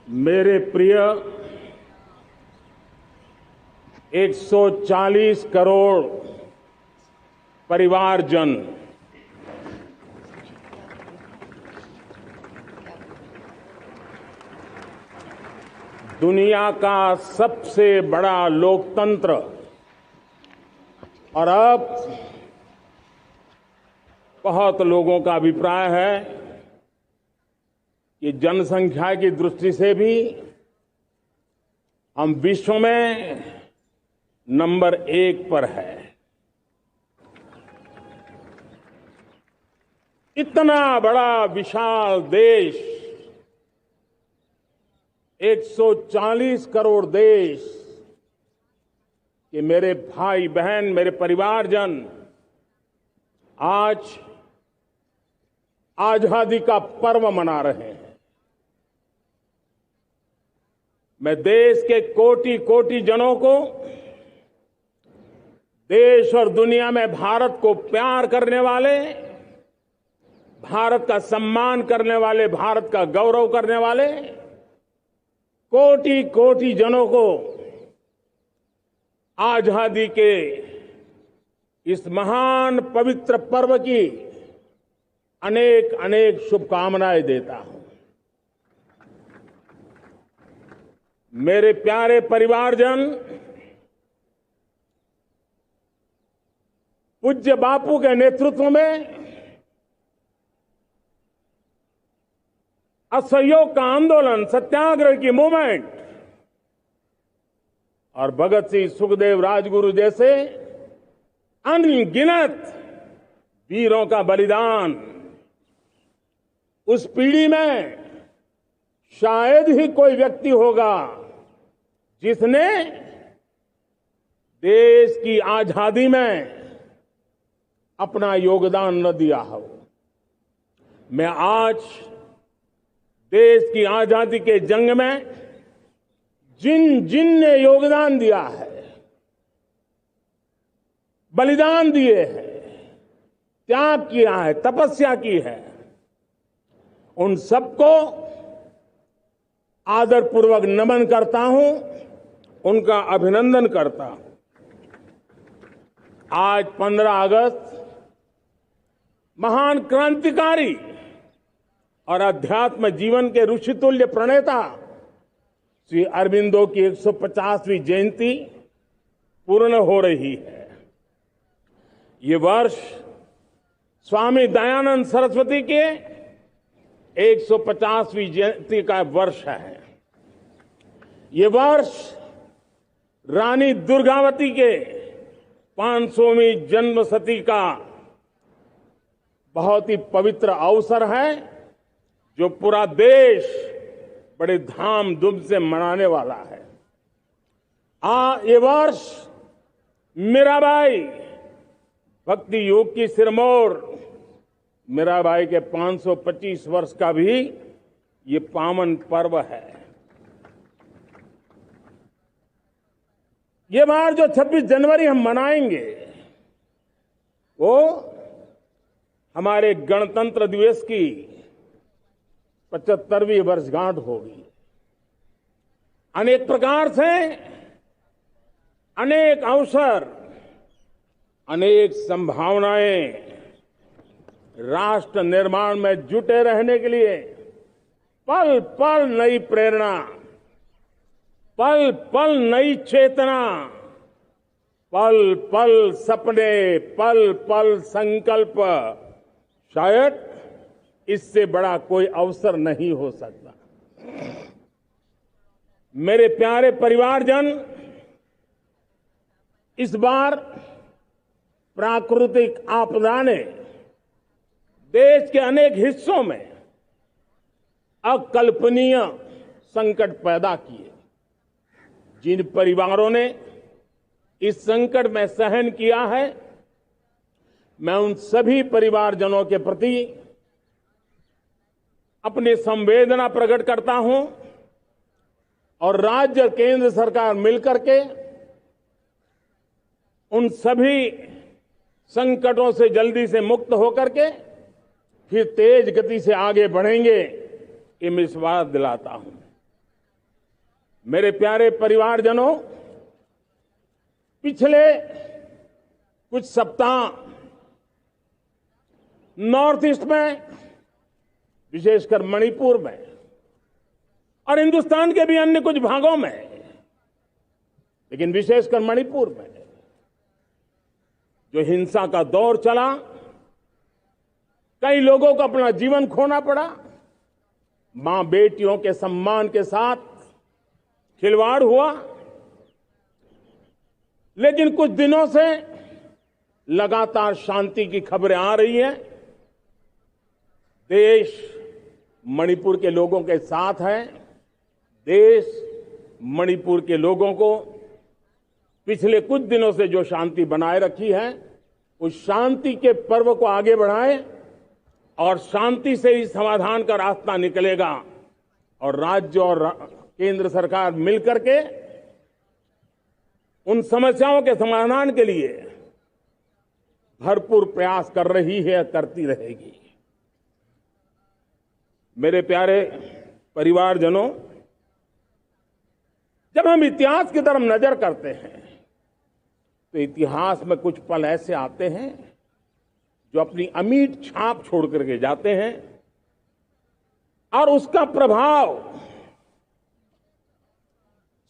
मेरे प्रिय 140 करोड़ परिवारजन, दुनिया का सबसे बड़ा लोकतंत्र और अब बहुत लोगों का अभिप्राय है कि जनसंख्या की दृष्टि से भी हम विश्व में नंबर 1 पर है। इतना बड़ा विशाल देश, 140 करोड़ देश के मेरे भाई बहन, मेरे परिवारजन आज आजादी का पर्व मना रहे हैं। मैं देश के कोटि कोटि जनों को, देश और दुनिया में भारत को प्यार करने वाले, भारत का सम्मान करने वाले, भारत का गौरव करने वाले कोटि कोटि जनों को आजादी के इस महान पवित्र पर्व की अनेक अनेक शुभकामनाएं देता हूं। मेरे प्यारे परिवारजन, पूज्य बापू के नेतृत्व में असहयोग का आंदोलन, सत्याग्रह की मूवमेंट और भगत सिंह, सुखदेव, राजगुरु जैसे अनगिनत वीरों का बलिदान, उस पीढ़ी में शायद ही कोई व्यक्ति होगा जिसने देश की आजादी में अपना योगदान न दिया हो। मैं आज देश की आजादी के जंग में जिन जिन ने योगदान दिया है, बलिदान दिए हैं, त्याग किया है, तपस्या की है, उन सबको आदरपूर्वक नमन करता हूं, उनका अभिनंदन करता हूं। आज 15 अगस्त महान क्रांतिकारी और अध्यात्म जीवन के ऋषितुल्य प्रणेता श्री अरबिंदो की 150वीं जयंती पूर्ण हो रही है। ये वर्ष स्वामी दयानंद सरस्वती के 150वीं जयंती का वर्ष है। ये वर्ष रानी दुर्गावती के 500वीं जन्मशती का बहुत ही पवित्र अवसर है, जो पूरा देश बड़े धामधूम से मनाने वाला है। ये वर्ष मीराबाई, भक्ति योग की सिरमौर मीराबाई के 525 वर्ष का भी ये पावन पर्व है। ये बार जो 26 जनवरी हम मनाएंगे वो हमारे गणतंत्र दिवस की 75वीं वर्षगांठ होगी। अनेक प्रकार से अनेक अवसर, अनेक संभावनाएं राष्ट्र निर्माण में जुटे रहने के लिए पल पल नई प्रेरणा, पल पल नई चेतना, पल पल सपने, पल पल संकल्प, शायद इससे बड़ा कोई अवसर नहीं हो सकता। मेरे प्यारे परिवारजन, इस बार प्राकृतिक आपदा ने देश के अनेक हिस्सों में अकल्पनीय संकट पैदा किए। जिन परिवारों ने इस संकट में सहन किया है, मैं उन सभी परिवारजनों के प्रति अपनी संवेदना प्रकट करता हूं और राज्य और केंद्र सरकार मिलकर के उन सभी संकटों से जल्दी से मुक्त होकर के फिर तेज गति से आगे बढ़ेंगे, ये मैं विश्वास दिलाता हूं। मेरे प्यारे परिवारजनों, पिछले कुछ सप्ताह नॉर्थ ईस्ट में, विशेषकर मणिपुर में और हिंदुस्तान के भी अन्य कुछ भागों में, लेकिन विशेषकर मणिपुर में जो हिंसा का दौर चला, कई लोगों को अपना जीवन खोना पड़ा, मां बेटियों के सम्मान के साथ खिलवाड़ हुआ। लेकिन कुछ दिनों से लगातार शांति की खबरें आ रही हैं। देश मणिपुर के लोगों के साथ है। देश मणिपुर के लोगों को पिछले कुछ दिनों से जो शांति बनाए रखी है, उस शांति के पर्व को आगे बढ़ाए और शांति से ही समाधान का रास्ता निकलेगा। और राज्य और केंद्र सरकार मिलकर के उन समस्याओं के समाधान के लिए भरपूर प्रयास कर रही है, करती रहेगी। मेरे प्यारे परिवारजनों, जब हम इतिहास की तरफ नजर करते हैं तो इतिहास में कुछ पल ऐसे आते हैं जो अपनी अमिट छाप छोड़ करके जाते हैं और उसका प्रभाव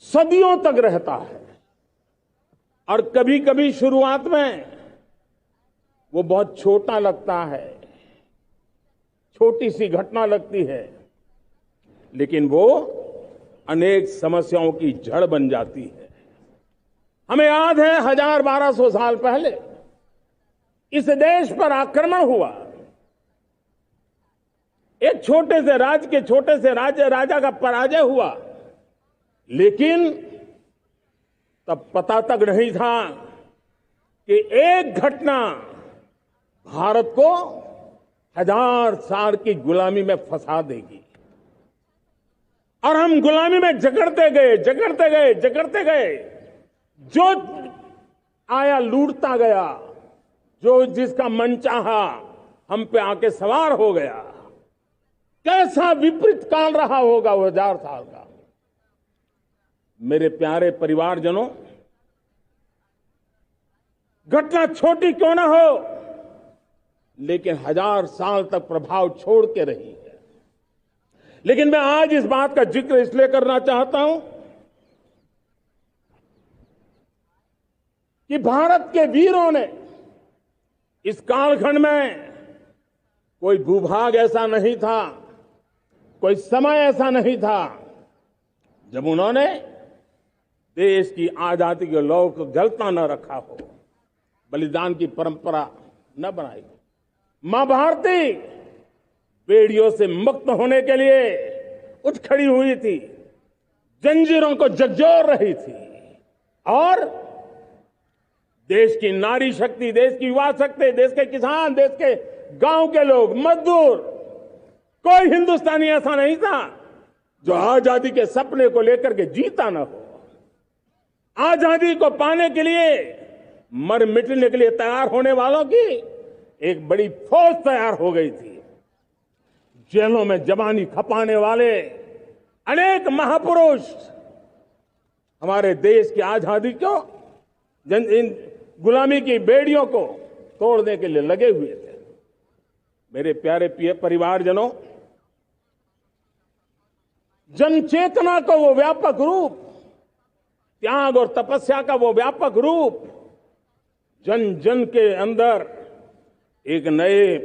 सदियों तक रहता है। और कभी कभी शुरुआत में वो बहुत छोटा लगता है, छोटी सी घटना लगती है, लेकिन वो अनेक समस्याओं की जड़ बन जाती है। हमें याद है 1200 साल पहले इस देश पर आक्रमण हुआ। एक छोटे से राज्य के छोटे से राजा का पराजय हुआ, लेकिन तब पता तक नहीं था कि एक घटना भारत को 1000 साल की गुलामी में फंसा देगी। और हम गुलामी में जकड़ते गए, जो आया लूटता गया, जो जिसका मन चाहा हम पे आके सवार हो गया। कैसा विपरीत काल रहा होगा वो 1000 साल का। मेरे प्यारे परिवारजनों, घटना छोटी क्यों ना हो, लेकिन 1000 साल तक प्रभाव छोड़ के रही है। लेकिन मैं आज इस बात का जिक्र इसलिए करना चाहता हूं कि भारत के वीरों ने इस कालखंड में कोई भूभाग ऐसा नहीं था, कोई समय ऐसा नहीं था जब उन्होंने देश की आजादी के लौ को जलता न रखा हो, बलिदान की परंपरा न बनाई हो। मां भारती बेड़ियों से मुक्त होने के लिए उठ खड़ी हुई थी, जंजीरों को झकझोर रही थी और देश की नारी शक्ति, देश की युवा शक्ति, देश के किसान, देश के गांव के लोग, मजदूर, कोई हिंदुस्तानी ऐसा नहीं था जो आजादी के सपने को लेकर के जीता न हो। आजादी को पाने के लिए मर मिटने के लिए तैयार होने वालों की एक बड़ी फौज तैयार हो गई थी। जेलों में जवानी खपाने वाले अनेक महापुरुष हमारे देश की आजादी को, इन गुलामी की बेड़ियों को तोड़ने के लिए लगे हुए थे। मेरे प्यारे परिवारजनों, जनचेतना का वो व्यापक रूप, त्याग और तपस्या का वो व्यापक रूप, जन जन के अंदर एक नए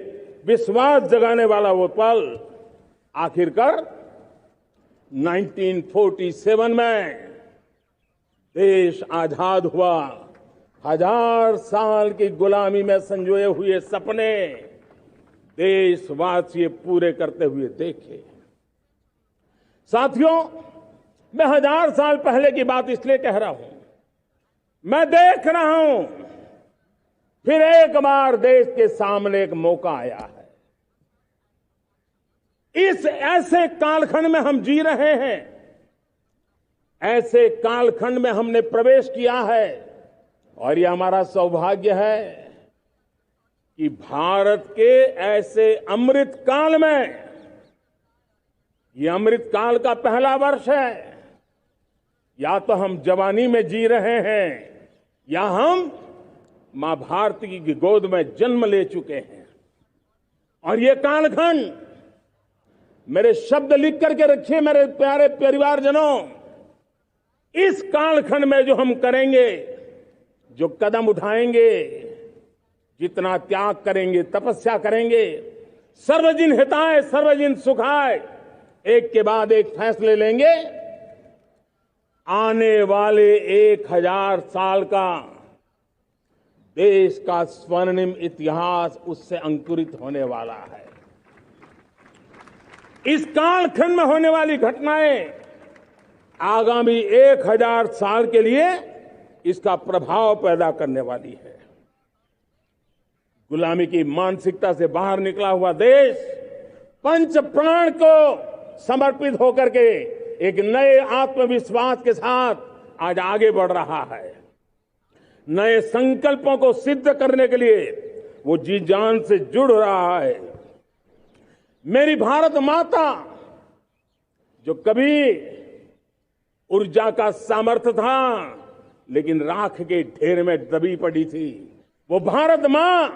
विश्वास जगाने वाला वो पल आखिरकार 1947 में देश आजाद हुआ। 1000 साल की गुलामी में संजोए हुए सपने देशवासी पूरे करते हुए देखे। साथियों, मैं 1000 साल पहले की बात इसलिए कह रहा हूं, मैं देख रहा हूं फिर एक बार देश के सामने एक मौका आया है। इस ऐसे कालखंड में हम जी रहे हैं, ऐसे कालखंड में हमने प्रवेश किया है और यह हमारा सौभाग्य है कि भारत के ऐसे अमृत काल में, यह अमृत काल का पहला वर्ष है, या तो हम जवानी में जी रहे हैं या हम मां भारती की गोद में जन्म ले चुके हैं। और ये कालखंड, मेरे शब्द लिख करके रखिए मेरे प्यारे परिवारजनों, इस कालखंड में जो हम करेंगे, जो कदम उठाएंगे, जितना त्याग करेंगे, तपस्या करेंगे, सर्वजन हिताय सर्वजन सुखाय, एक के बाद एक फैसले लेंगे, आने वाले 1000 साल का देश का स्वर्णिम इतिहास उससे अंकुरित होने वाला है। इस कालखंड में होने वाली घटनाएं आगामी 1000 साल के लिए इसका प्रभाव पैदा करने वाली है। गुलामी की मानसिकता से बाहर निकला हुआ देश पंच प्राण को समर्पित होकर के एक नए आत्मविश्वास के साथ आज आगे बढ़ रहा है। नए संकल्पों को सिद्ध करने के लिए वो जी जान से जुड़ रहा है। मेरी भारत माता, जो कभी ऊर्जा का सामर्थ्य था लेकिन राख के ढेर में दबी पड़ी थी, वो भारत मां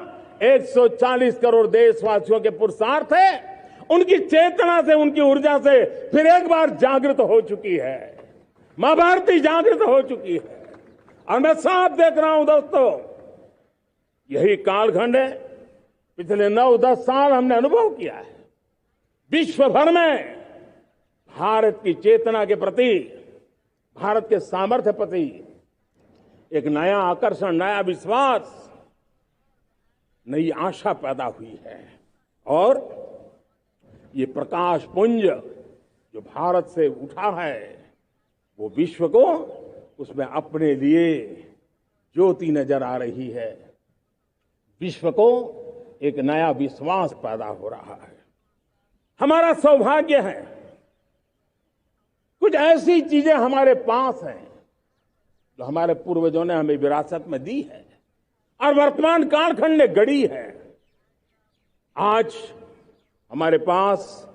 140 करोड़ देशवासियों के पुरुषार्थ है। उनकी चेतना से, उनकी ऊर्जा से फिर एक बार जागृत हो चुकी है। मां भारती जागृत हो चुकी है। और मैं साफ देख रहा हूं दोस्तों, यही कालखंड है। पिछले 9-10 साल हमने अनुभव किया है, विश्व भर में भारत की चेतना के प्रति, भारत के सामर्थ्य प्रति एक नया आकर्षण, नया विश्वास, नई आशा पैदा हुई है। और ये प्रकाश पुंज जो भारत से उठा है, वो विश्व को उसमें अपने लिए ज्योति नजर आ रही है। विश्व को एक नया विश्वास पैदा हो रहा है। हमारा सौभाग्य है, कुछ ऐसी चीजें हमारे पास हैं जो हमारे पूर्वजों ने हमें विरासत में दी है और वर्तमान कालखंड ने गढ़ी है। आज हमारे पास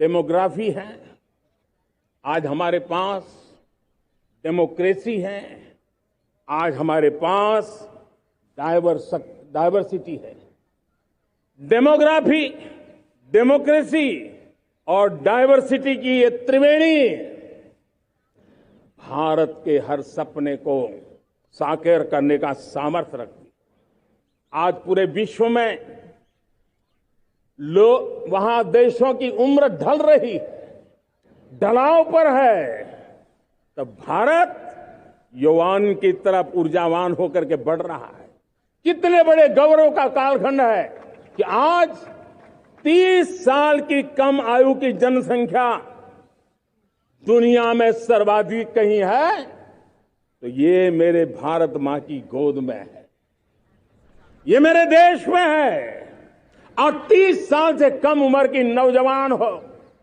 डेमोग्राफी है, आज हमारे पास डेमोक्रेसी है, आज हमारे पास डायवर्सिटी है। डेमोग्राफी, डेमोक्रेसी और डायवर्सिटी की ये त्रिवेणी भारत के हर सपने को साकार करने का सामर्थ्य रखती। आज पूरे विश्व में वहां देशों की उम्र ढल रही है, ढलाव पर है, तब भारत यौवन की तरफ ऊर्जावान होकर के बढ़ रहा है। कितने बड़े गौरव का कालखंड है कि आज 30 साल की कम आयु की जनसंख्या दुनिया में सर्वाधिक कहीं है तो ये मेरे भारत मां की गोद में है, ये मेरे देश में है। और 30 साल से कम उम्र की नौजवान हो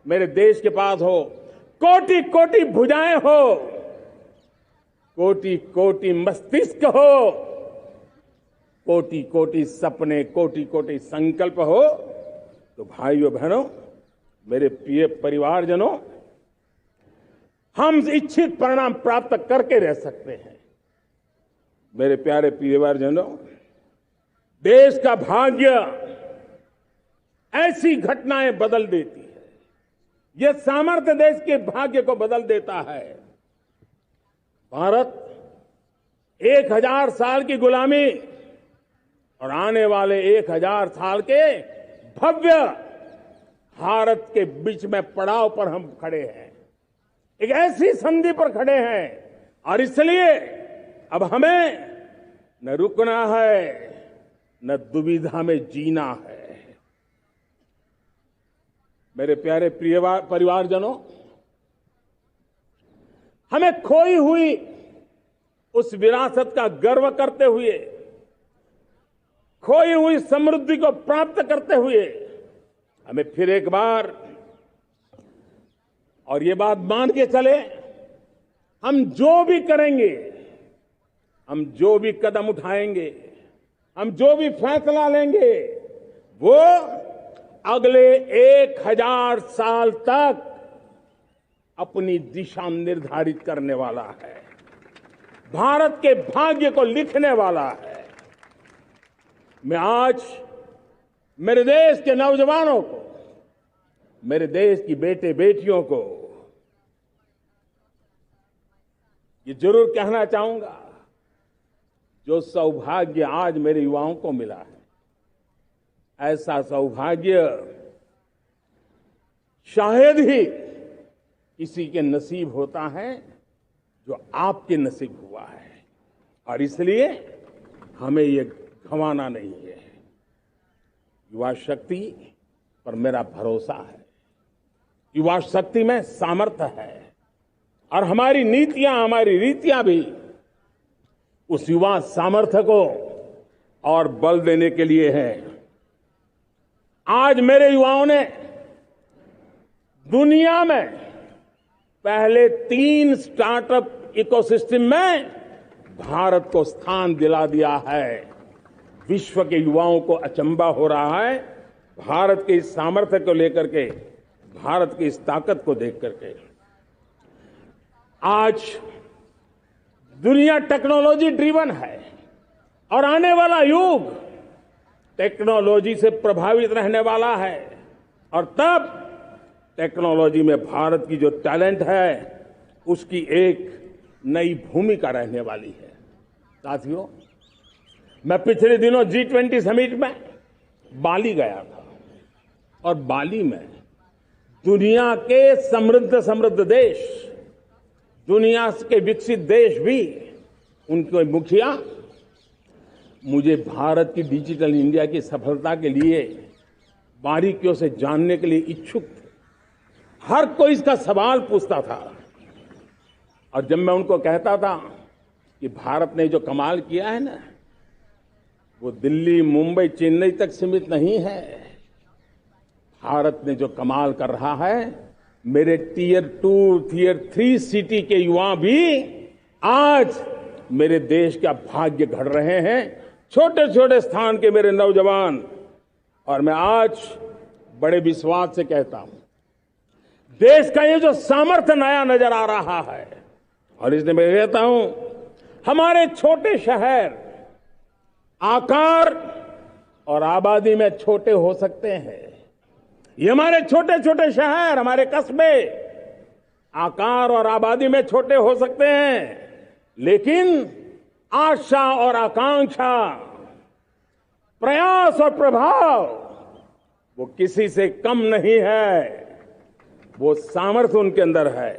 मेरे देश के पास हो, कोटि कोटि भुजाएं हो, कोटि कोटि मस्तिष्क हो, कोटि कोटि सपने, कोटि कोटि संकल्प हो, तो भाइयों बहनों, मेरे प्रिय परिवारजनों, हम इच्छित परिणाम प्राप्त करके रह सकते हैं। मेरे प्यारे परिवारजनों, देश का भाग्य ऐसी घटनाएं बदल देती है। यह सामर्थ्य देश के भाग्य को बदल देता है। भारत 1000 साल की गुलामी और आने वाले 1000 साल के भव्य भारत के बीच में पड़ाव पर हम खड़े हैं, एक ऐसी संधि पर खड़े हैं। और इसलिए अब हमें न रुकना है, न दुविधा में जीना है। मेरे प्यारे परिवारजनों, हमें खोई हुई उस विरासत का गर्व करते हुए, खोई हुई समृद्धि को प्राप्त करते हुए, हमें फिर एक बार, और ये बात मान के चले, हम जो भी करेंगे, हम जो भी कदम उठाएंगे, हम जो भी फैसला लेंगे, वो अगले 1000 साल तक अपनी दिशा निर्धारित करने वाला है, भारत के भाग्य को लिखने वाला है। मैं आज मेरे देश के नौजवानों को, मेरे देश की बेटे बेटियों को ये जरूर कहना चाहूंगा, जो सौभाग्य आज मेरे युवाओं को मिला है, ऐसा सौभाग्य शायद ही किसी के नसीब होता है जो आपके नसीब हुआ है। और इसलिए हमें ये गंवाना नहीं है। युवा शक्ति पर मेरा भरोसा है, युवा शक्ति में सामर्थ्य है, और हमारी नीतियां, हमारी रीतियां भी उस युवा सामर्थ्य को और बल देने के लिए है। आज मेरे युवाओं ने दुनिया में पहले 3 स्टार्टअप इकोसिस्टम में भारत को स्थान दिला दिया है। विश्व के युवाओं को अचंभा हो रहा है भारत के इस सामर्थ्य को लेकर के, भारत की इस ताकत को देख करके। आज दुनिया टेक्नोलॉजी ड्रिवन है और आने वाला युग टेक्नोलॉजी से प्रभावित रहने वाला है, और तब टेक्नोलॉजी में भारत की जो टैलेंट है उसकी एक नई भूमिका रहने वाली है। साथियों, मैं पिछले दिनों G20 समिट में बाली गया था, और बाली में दुनिया के समृद्ध देश, दुनिया के विकसित देश भी, उनके मुखिया मुझे भारत की डिजिटल इंडिया की सफलता के लिए बारीकियों से जानने के लिए इच्छुक थे। हर कोई इसका सवाल पूछता था, और जब मैं उनको कहता था कि भारत ने जो कमाल किया है ना, वो दिल्ली, मुंबई, चेन्नई तक सीमित नहीं है। भारत ने जो कमाल कर रहा है, मेरे टियर 2, टियर 3 सिटी के युवा भी आज मेरे देश का भाग्य गढ़ रहे हैं, छोटे छोटे स्थान के मेरे नौजवान। और मैं आज बड़े विश्वास से कहता हूं, देश का ये जो सामर्थ्य नया नजर आ रहा है, और इसलिए मैं कहता हूं, हमारे छोटे शहर आकार और आबादी में छोटे हो सकते हैं। ये हमारे छोटे छोटे शहर, हमारे कस्बे आकार और आबादी में छोटे हो सकते हैं, लेकिन आशा और आकांक्षा, प्रयास और प्रभाव वो किसी से कम नहीं है। वो सामर्थ्य उनके अंदर है।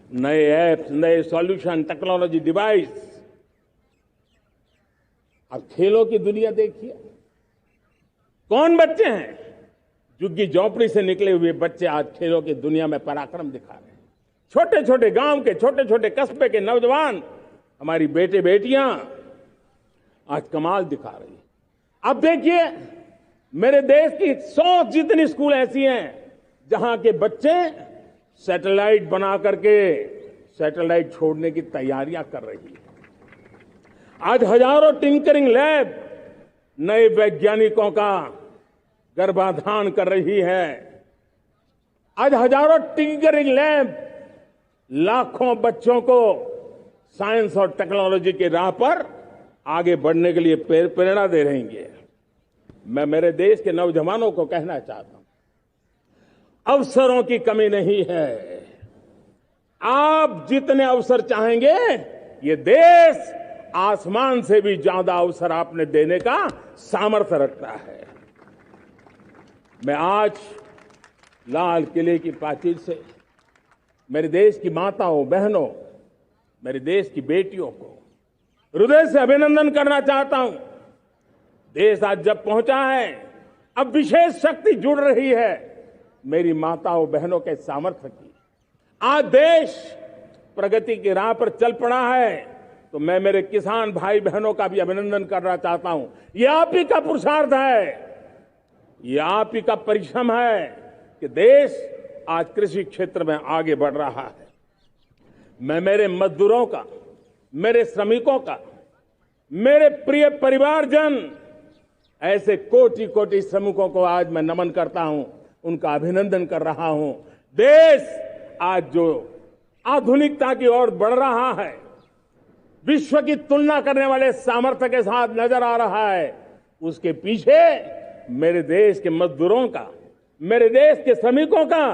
नए ऐप्स, नए सॉल्यूशन, टेक्नोलॉजी डिवाइस। अब खेलों की दुनिया देखिए, कौन बच्चे हैं? झुग्गी झोंपड़ी से निकले हुए बच्चे आज खेलों की दुनिया में पराक्रम दिखा रहे हैं। छोटे छोटे गांव के, छोटे छोटे कस्बे के नौजवान, हमारी बेटे बेटियां आज कमाल दिखा रही हैं। अब देखिए, मेरे देश की 100 जितनी स्कूल ऐसी हैं जहां के बच्चे सैटेलाइट बना करके सैटेलाइट छोड़ने की तैयारियां कर रही है। आज हजारों टिंकरिंग लैब नए वैज्ञानिकों का गर्भाधान कर रही है। आज हजारों टिंकरिंग लैब लाखों बच्चों को साइंस और टेक्नोलॉजी के राह पर आगे बढ़ने के लिए प्रेरणा दे रही है। मैं मेरे देश के नौजवानों को कहना चाहता हूं, अवसरों की कमी नहीं है। आप जितने अवसर चाहेंगे, ये देश आसमान से भी ज्यादा अवसर आपने देने का सामर्थ्य रखता है। मैं आज लाल किले की प्राचीर से मेरे देश की माताओं, बहनों, मेरे देश की बेटियों को हृदय से अभिनंदन करना चाहता हूं। देश आज जब पहुंचा है, अब विशेष शक्ति जुड़ रही है मेरी माताओं बहनों के सामर्थ्य की। आज देश प्रगति की राह पर चल पड़ा है, तो मैं मेरे किसान भाई बहनों का भी अभिनंदन करना चाहता हूं। ये आप ही का पुरुषार्थ है, ये आप ही का परिश्रम है कि देश आज कृषि क्षेत्र में आगे बढ़ रहा है। मैं मेरे मजदूरों का, मेरे श्रमिकों का, मेरे प्रिय परिवारजन, ऐसे कोटि कोटि श्रमिकों को आज मैं नमन करता हूं, उनका अभिनंदन कर रहा हूं। देश आज जो आधुनिकता की ओर बढ़ रहा है, विश्व की तुलना करने वाले सामर्थ्य के साथ नजर आ रहा है, उसके पीछे मेरे देश के मजदूरों का, मेरे देश के श्रमिकों का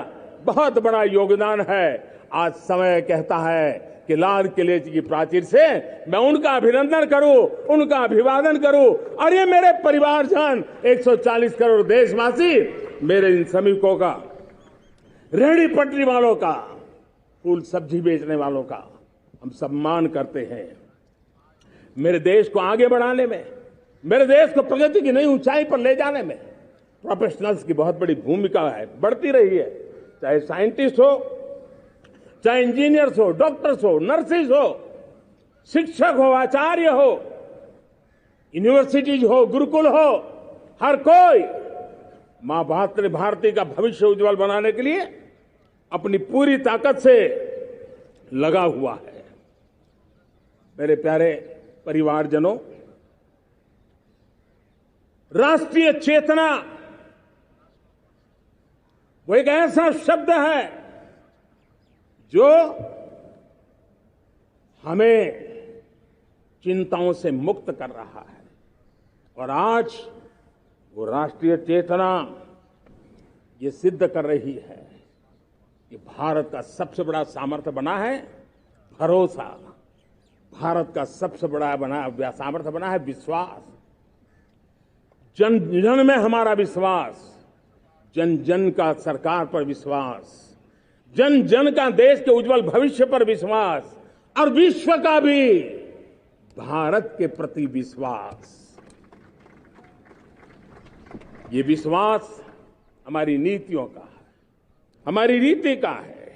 बहुत बड़ा योगदान है। आज समय कहता है कि लाल किले की प्राचीर से मैं उनका अभिनंदन करूं, उनका अभिवादन करूं, और ये मेरे परिवारजन 140 करोड़ देशवासी, मेरे इन श्रमिकों का, रेहड़ी पटरी वालों का, फूल सब्जी बेचने वालों का हम सम्मान करते हैं। मेरे देश को आगे बढ़ाने में, मेरे देश को प्रगति की नई ऊंचाई पर ले जाने में प्रोफेशनल्स की बहुत बड़ी भूमिका है, बढ़ती रही है। चाहे साइंटिस्ट हो, चाहे इंजीनियर्स हो, डॉक्टर्स हो, नर्सेज हो, शिक्षक हो, आचार्य हो, यूनिवर्सिटीज हो, गुरुकुल हो, हर कोई मां भारती का भविष्य उज्जवल बनाने के लिए अपनी पूरी ताकत से लगा हुआ है। मेरे प्यारे परिवारजनों, राष्ट्रीय चेतना वो एक ऐसा शब्द है जो हमें चिंताओं से मुक्त कर रहा है, और आज वो राष्ट्रीय चेतना ये सिद्ध कर रही है कि भारत का सबसे बड़ा सामर्थ्य बना है भरोसा, भारत का सबसे बड़ा सामर्थ्य बना है विश्वास। जन जन में हमारा विश्वास, जन जन का सरकार पर विश्वास, जन जन का देश के उज्जवल भविष्य पर विश्वास, और विश्व का भी भारत के प्रति विश्वास। ये विश्वास हमारी नीतियों का है, हमारी रीति का है।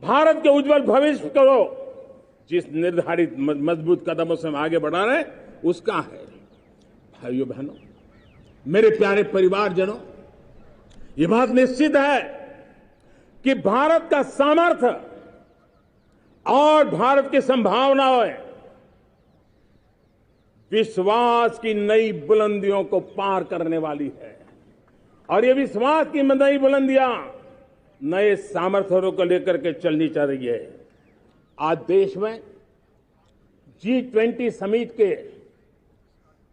भारत के उज्जवल भविष्य को जिस निर्धारित मजबूत कदमों से हम आगे बढ़ा रहे हैं, उसका है। भाइयों बहनों, मेरे प्यारे परिवारजनों, ये बात निश्चित है कि भारत का सामर्थ्य और भारत की संभावनाएं विश्वास की नई बुलंदियों को पार करने वाली है, और ये विश्वास की नई बुलंदियां नए सामर्थ्यों को लेकर के चलनी चाह रही है। आज देश में G20 समिट के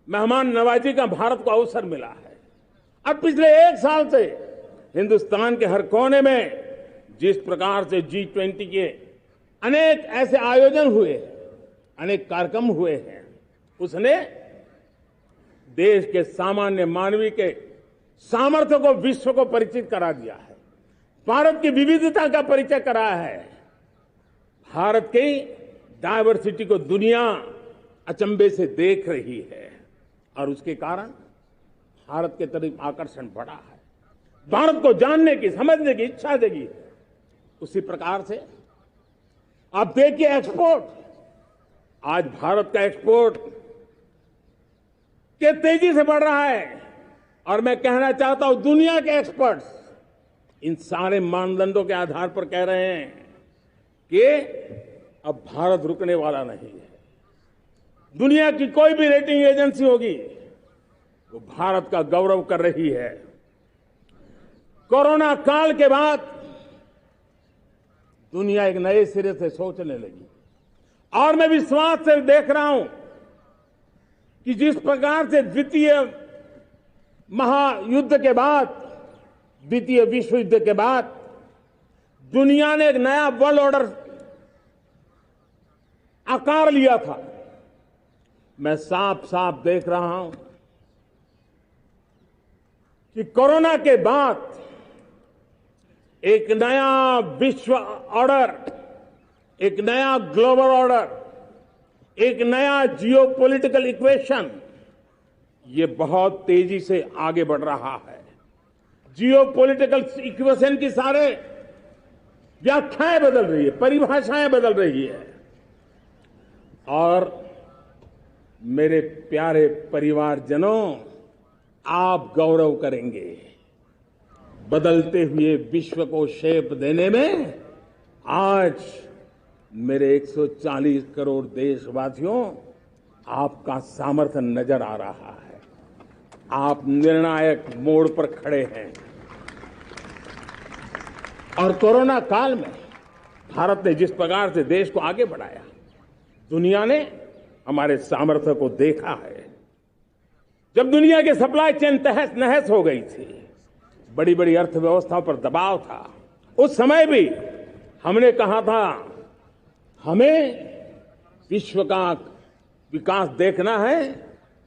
मेहमान नवाजी का भारत को अवसर मिला है। अब पिछले एक साल से हिंदुस्तान के हर कोने में जिस प्रकार से G20 के अनेक ऐसे आयोजन हुए, अनेक कार्यक्रम हुए हैं, उसने देश के सामान्य मानवीय के सामर्थ्य को विश्व को परिचित करा दिया है, भारत की विविधता का परिचय कराया है, भारत की डायवर्सिटी को दुनिया अचंभे से देख रही है, और उसके कारण भारत के तरफ आकर्षण बढ़ा है, भारत को जानने की, समझने की इच्छा जगी है। उसी प्रकार से आप देखिए एक्सपोर्ट, आज भारत का एक्सपोर्ट के तेजी से बढ़ रहा है, और मैं कहना चाहता हूं दुनिया के एक्सपर्ट्स इन सारे मानदंडों के आधार पर कह रहे हैं कि अब भारत रुकने वाला नहीं है। दुनिया की कोई भी रेटिंग एजेंसी होगी वो भारत का गौरव कर रही है। कोरोना काल के बाद दुनिया एक नए सिरे से सोचने लगी, और मैं विश्वास से देख रहा हूं कि जिस प्रकार से द्वितीय महायुद्ध के बाद, द्वितीय विश्व युद्ध के बाद दुनिया ने एक नया वर्ल्ड ऑर्डर आकार लिया था, मैं साफ साफ देख रहा हूं कि कोरोना के बाद एक नया विश्व ऑर्डर, एक नया ग्लोबल ऑर्डर, एक नया जियोपॉलिटिकल इक्वेशन, ये बहुत तेजी से आगे बढ़ रहा है। जियोपॉलिटिकल इक्वेशन की सारे व्याख्याएं बदल रही है, परिभाषाएं बदल रही है, और मेरे प्यारे परिवारजनों, आप गौरव करेंगे। बदलते हुए विश्व को शेप देने में आज मेरे 140 करोड़ देशवासियों, आपका सामर्थ्य नजर आ रहा है। आप निर्णायक मोड़ पर खड़े हैं, और कोरोना काल में भारत ने जिस प्रकार से देश को आगे बढ़ाया, दुनिया ने हमारे सामर्थ्य को देखा है। जब दुनिया की सप्लाई चेन तहस नहस हो गई थी, बड़ी बड़ी अर्थव्यवस्थाओं पर दबाव था, उस समय भी हमने कहा था हमें विश्व का विकास देखना है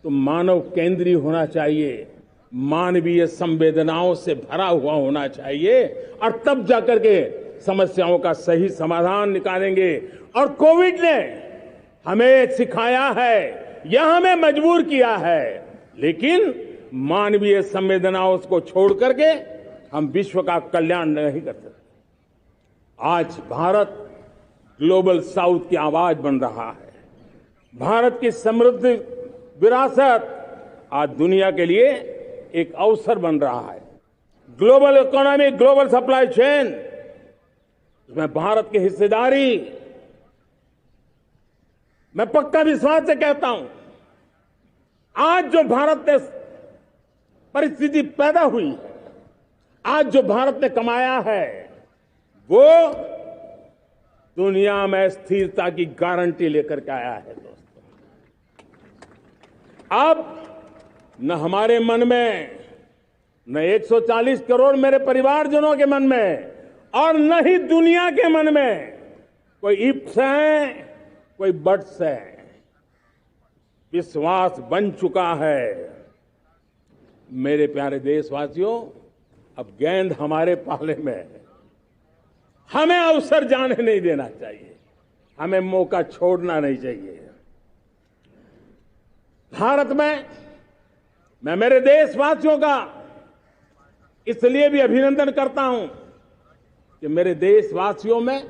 तो मानव केंद्रीय होना चाहिए, मानवीय संवेदनाओं से भरा हुआ होना चाहिए, और तब जाकर के समस्याओं का सही समाधान निकालेंगे। और कोविड ने हमें सिखाया है या हमें मजबूर किया है, लेकिन मानवीय संवेदनाओं को छोड़ करके हम विश्व का कल्याण नहीं कर सकते। आज भारत ग्लोबल साउथ की आवाज बन रहा है। भारत की समृद्ध विरासत आज दुनिया के लिए एक अवसर बन रहा है। Global economy, global supply chain, इसमें भारत की हिस्सेदारी, मैं पक्का विश्वास से कहता हूं, आज जो भारत ने परिस्थिति पैदा हुई है, आज जो भारत ने कमाया है, वो दुनिया में स्थिरता की गारंटी लेकर के आया है। दोस्तों, अब न हमारे मन में, न 140 करोड़ मेरे परिवारजनों के मन में, और न ही दुनिया के मन में कोई इफ्स है, कोई बट्स है। विश्वास बन चुका है। मेरे प्यारे देशवासियों, अब गेंद हमारे पाले में है। हमें अवसर जाने नहीं देना चाहिए, हमें मौका छोड़ना नहीं चाहिए। भारत में मैं मेरे देशवासियों का इसलिए भी अभिनंदन करता हूं कि मेरे देशवासियों में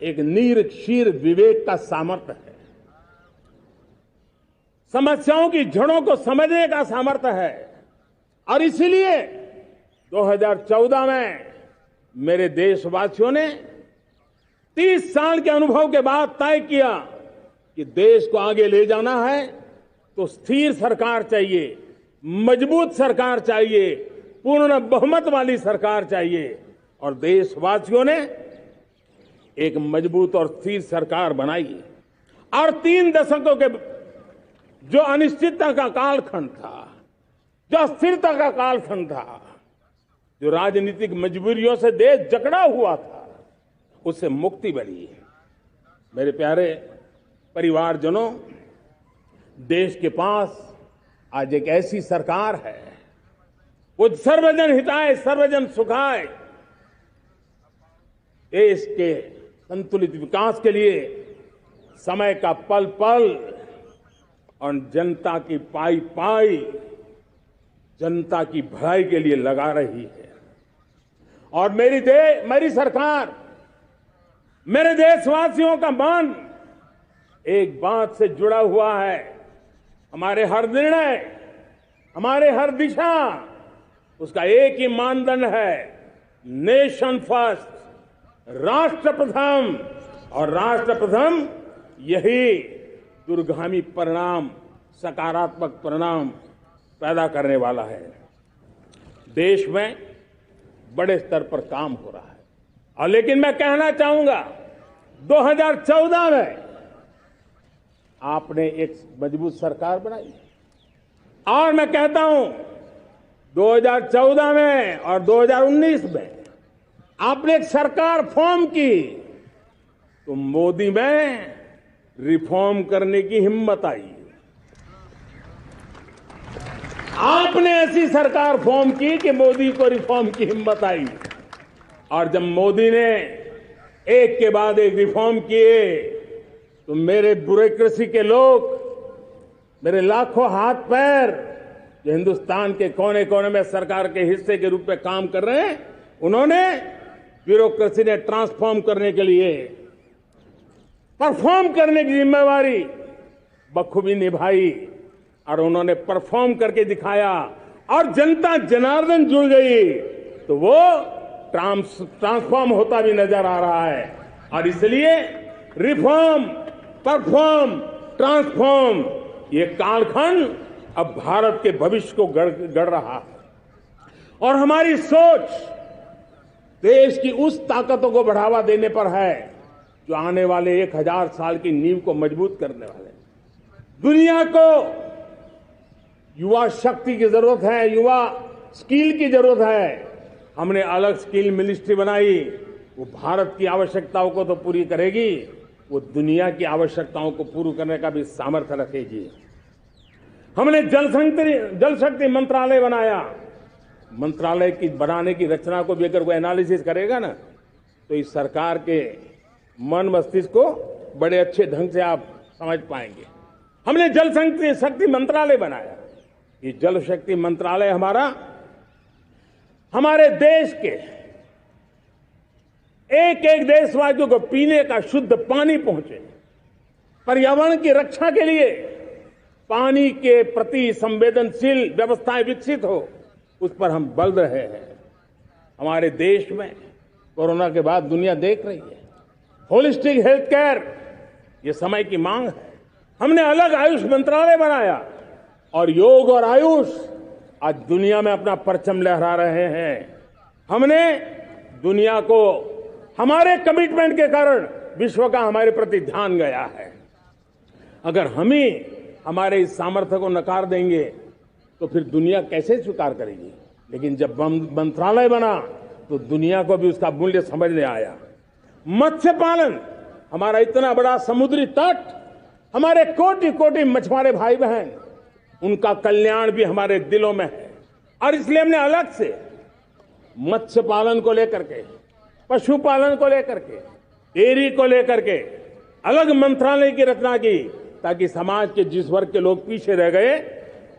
एक नीर विवेक का सामर्थ्य है, समस्याओं की जड़ों को समझने का सामर्थ्य है। और इसीलिए 2014 में मेरे देशवासियों ने 30 साल के अनुभव के बाद तय किया कि देश को आगे ले जाना है तो स्थिर सरकार चाहिए, मजबूत सरकार चाहिए, पूर्ण बहुमत वाली सरकार चाहिए। और देशवासियों ने एक मजबूत और स्थिर सरकार बनाई। और 3 दशकों के जो अनिश्चितता का कालखंड था, जो अस्थिरता का कालखंड था, जो राजनीतिक मजबूरियों से देश जकड़ा हुआ था, उससे मुक्ति मिली। मेरे प्यारे परिवारजनों, देश के पास आज एक ऐसी सरकार है, वो सर्वजन हिताय सर्वजन सुखाय, देश के संतुलित विकास के लिए समय का पल पल और जनता की पाई पाई, जनता की भलाई के लिए लगा रही है। और मेरी सरकार, मेरे देशवासियों का मन एक बात से जुड़ा हुआ है। हमारे हर निर्णय, हमारे हर दिशा, उसका एक ही मानदंड है, नेशन फर्स्ट, राष्ट्र प्रथम। और राष्ट्र प्रथम यही दूरगामी परिणाम, सकारात्मक परिणाम पैदा करने वाला है। देश में बड़े स्तर पर काम हो रहा है। और लेकिन मैं कहना चाहूंगा, 2014 में आपने एक मजबूत सरकार बनाई, और मैं कहता हूं 2014 में और 2019 में आपने एक सरकार फॉर्म की, तो मोदी में रिफॉर्म करने की हिम्मत आई। आपने ऐसी सरकार फॉर्म की कि मोदी को रिफॉर्म की हिम्मत आई। और जब मोदी ने एक के बाद एक रिफॉर्म किए, तो मेरे ब्यूरोक्रेसी के लोग, मेरे लाखों हाथ पैर जो हिंदुस्तान के कोने कोने में सरकार के हिस्से के रूप में काम कर रहे हैं, उन्होंने ब्यूरोक्रेसी ने ट्रांसफॉर्म करने के लिए, परफॉर्म करने की जिम्मेवारी बखूबी निभाई। और उन्होंने परफॉर्म करके दिखाया, और जनता जनार्दन जुड़ गई, तो वो ट्रांसफॉर्म होता भी नजर आ रहा है। और इसलिए रिफॉर्म, परफॉर्म, ट्रांसफॉर्म, ये कालखंड अब भारत के भविष्य को गढ़ रहा है। और हमारी सोच देश की उस ताकतों को बढ़ावा देने पर है जो आने वाले 1000 साल की नींव को मजबूत करने वाले हैं। दुनिया को युवा शक्ति की जरूरत है, युवा स्किल की जरूरत है। हमने अलग स्किल मिनिस्ट्री बनाई, वो भारत की आवश्यकताओं को तो पूरी करेगी, वो दुनिया की आवश्यकताओं को पूरी करने का भी सामर्थ्य रखेगी। हमने जल शक्ति मंत्रालय बनाया। मंत्रालय की बनाने की रचना को भी अगर कोई एनालिसिस करेगा ना, तो इस सरकार के मन मस्तिष्क को बड़े अच्छे ढंग से आप समझ पाएंगे। हमने जल शक्ति मंत्रालय बनाया। ये जल शक्ति मंत्रालय हमारे देश के एक एक देशवासियों को पीने का शुद्ध पानी पहुंचे, पर्यावरण की रक्षा के लिए पानी के प्रति संवेदनशील व्यवस्थाएं विकसित हो, उस पर हम बल रहे हैं। हमारे देश में कोरोना के बाद दुनिया देख रही है होलिस्टिक हेल्थ केयर, ये समय की मांग है। हमने अलग आयुष मंत्रालय बनाया और योग और आयुष आज दुनिया में अपना परचम लहरा रहे हैं। हमने दुनिया को हमारे कमिटमेंट के कारण विश्व का हमारे प्रति ध्यान गया है। अगर हम ही हमारे इस सामर्थ्य को नकार देंगे तो फिर दुनिया कैसे स्वीकार करेगी। लेकिन जब मंत्रालय बना तो दुनिया को भी उसका मूल्य समझ में आया। मत्स्य पालन, हमारा इतना बड़ा समुद्री तट, हमारे कोटि कोटि मछुआरे भाई बहन, उनका कल्याण भी हमारे दिलों में है। और इसलिए हमने अलग से मत्स्य पालन को लेकर के, पशुपालन को लेकर के, डेयरी को लेकर के अलग मंत्रालय की रचना की, ताकि समाज के जिस वर्ग के लोग पीछे रह गए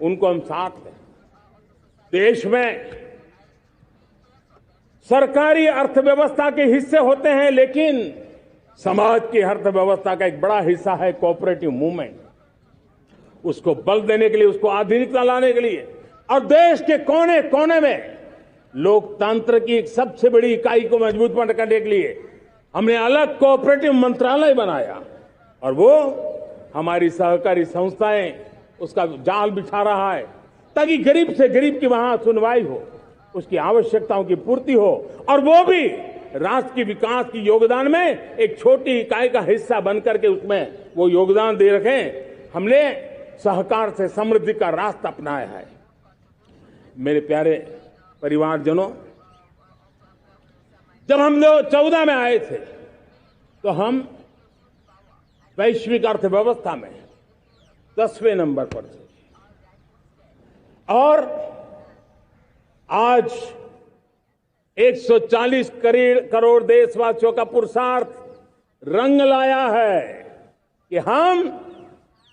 उनको हम साथ लें। देश में सरकारी अर्थव्यवस्था के हिस्से होते हैं, लेकिन समाज की अर्थव्यवस्था का एक बड़ा हिस्सा है कोऑपरेटिव मूवमेंट। उसको बल देने के लिए, उसको आधुनिकता लाने के लिए और देश के कोने कोने में लोकतंत्र की एक सबसे बड़ी इकाई को मजबूत करने के लिए हमने अलग कोऑपरेटिव मंत्रालय बनाया। और वो हमारी सहकारी संस्थाएं उसका जाल बिछा रहा है, ताकि गरीब से गरीब की वहां सुनवाई हो, उसकी आवश्यकताओं की पूर्ति हो, और वो भी राष्ट्र के विकास की योगदान में एक छोटी इकाई का हिस्सा बनकर के उसमें वो योगदान दे रखें। हमने सहकार से समृद्धि का रास्ता अपनाया है। मेरे प्यारे परिवारजनों, जब हम लोग 14 में आए थे तो हम वैश्विक अर्थव्यवस्था में 10वें नंबर पर थे, और आज 140 करोड़ देशवासियों का पुरुषार्थ रंग लाया है कि हम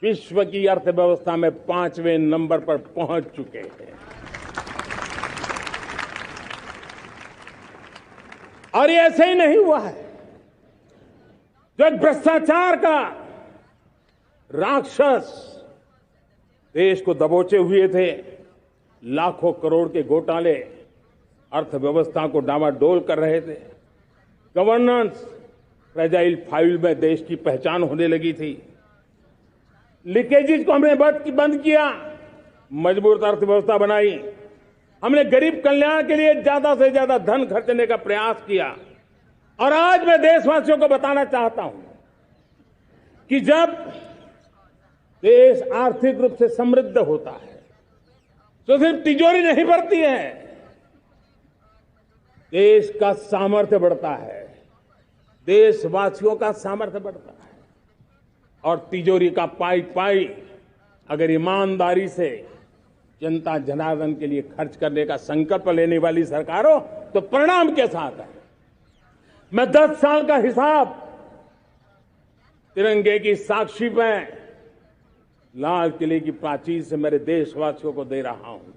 विश्व की अर्थव्यवस्था में 5वें नंबर पर पहुंच चुके हैं। और ये ऐसे ही नहीं हुआ है। जो एक भ्रष्टाचार का राक्षस देश को दबोचे हुए थे, लाखों करोड़ के घोटाले अर्थव्यवस्था को डामाडोल कर रहे थे, गवर्नेंस फ्रेजाइल फाइल में देश की पहचान होने लगी थी, लीकेजेस को हमने बंद किया, मजबूत अर्थव्यवस्था बनाई, हमने गरीब कल्याण के लिए ज्यादा से ज्यादा धन खर्चने का प्रयास किया। और आज मैं देशवासियों को बताना चाहता हूं कि जब देश आर्थिक रूप से समृद्ध होता है तो सिर्फ तिजोरी नहीं बढ़ती है, देश का सामर्थ्य बढ़ता है, देशवासियों का सामर्थ्य बढ़ता है। और तिजोरी का पाई पाई अगर ईमानदारी से जनता जनार्दन के लिए खर्च करने का संकल्प लेने वाली सरकार हो तो परिणाम के साथ है। मैं 10 साल का हिसाब तिरंगे की साक्षी में लाल किले की प्राचीर से मेरे देशवासियों को दे रहा हूं।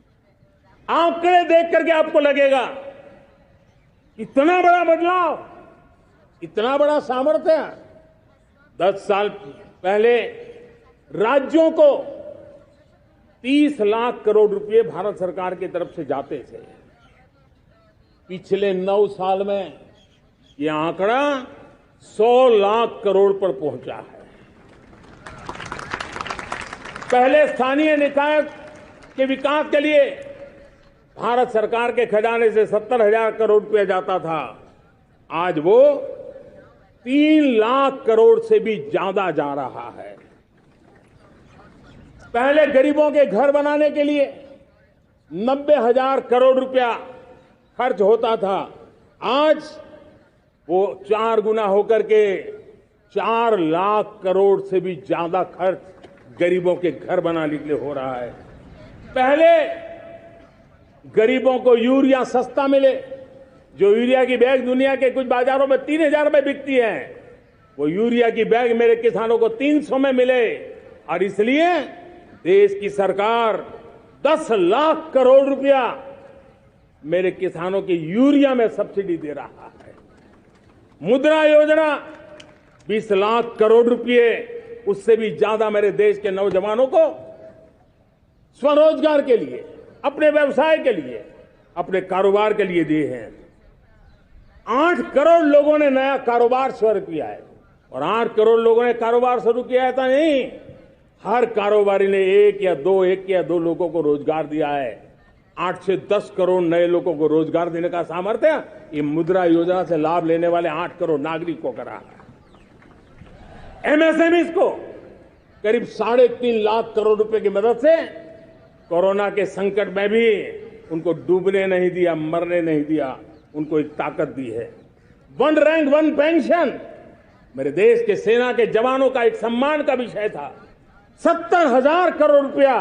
आंकड़े देख करके आपको लगेगा इतना बड़ा बदलाव, इतना बड़ा सामर्थ्य। 10 साल पहले राज्यों को 30 लाख करोड़ रुपए भारत सरकार की तरफ से जाते थे। पिछले 9 साल में यह आंकड़ा 100 लाख करोड़ पर पहुंचा है। पहले स्थानीय निकाय के विकास के लिए भारत सरकार के खजाने से 70,000 करोड़ रुपया जाता था, आज वो 3 लाख करोड़ से भी ज्यादा जा रहा है। पहले गरीबों के घर बनाने के लिए 90,000 करोड़ रुपया खर्च होता था, आज वो 4 गुना होकर के 4 लाख करोड़ से भी ज्यादा खर्च गरीबों के घर बनाने के लिए हो रहा है। पहले गरीबों को यूरिया सस्ता मिले, जो यूरिया की बैग दुनिया के कुछ बाजारों में 3,000 में बिकती है, वो यूरिया की बैग मेरे किसानों को 300 में मिले। और इसलिए देश की सरकार 10 लाख करोड़ रुपया मेरे किसानों की यूरिया में सब्सिडी दे रहा है। मुद्रा योजना 20 लाख करोड़ रुपए, उससे भी ज्यादा मेरे देश के नौजवानों को स्वरोजगार के लिए, अपने व्यवसाय के लिए, अपने कारोबार के लिए दिए हैं। 8 करोड़ लोगों ने नया कारोबार शुरू किया है, और 8 करोड़ लोगों ने कारोबार शुरू किया है ऐसा नहीं, हर कारोबारी ने एक या दो लोगों को रोजगार दिया है। 8 से 10 करोड़ नए लोगों को रोजगार देने का सामर्थ्य ये मुद्रा योजना से लाभ लेने वाले 8 करोड़ नागरिकों को करा है। एमएसएमईज को करीब 3.5 लाख करोड़ रुपए की मदद से कोरोना के संकट में भी उनको डूबने नहीं दिया, मरने नहीं दिया, उनको एक ताकत दी है। 1 रैंक 1 पेंशन मेरे देश के सेना के जवानों का एक सम्मान का विषय था। 70,000 करोड़ रुपया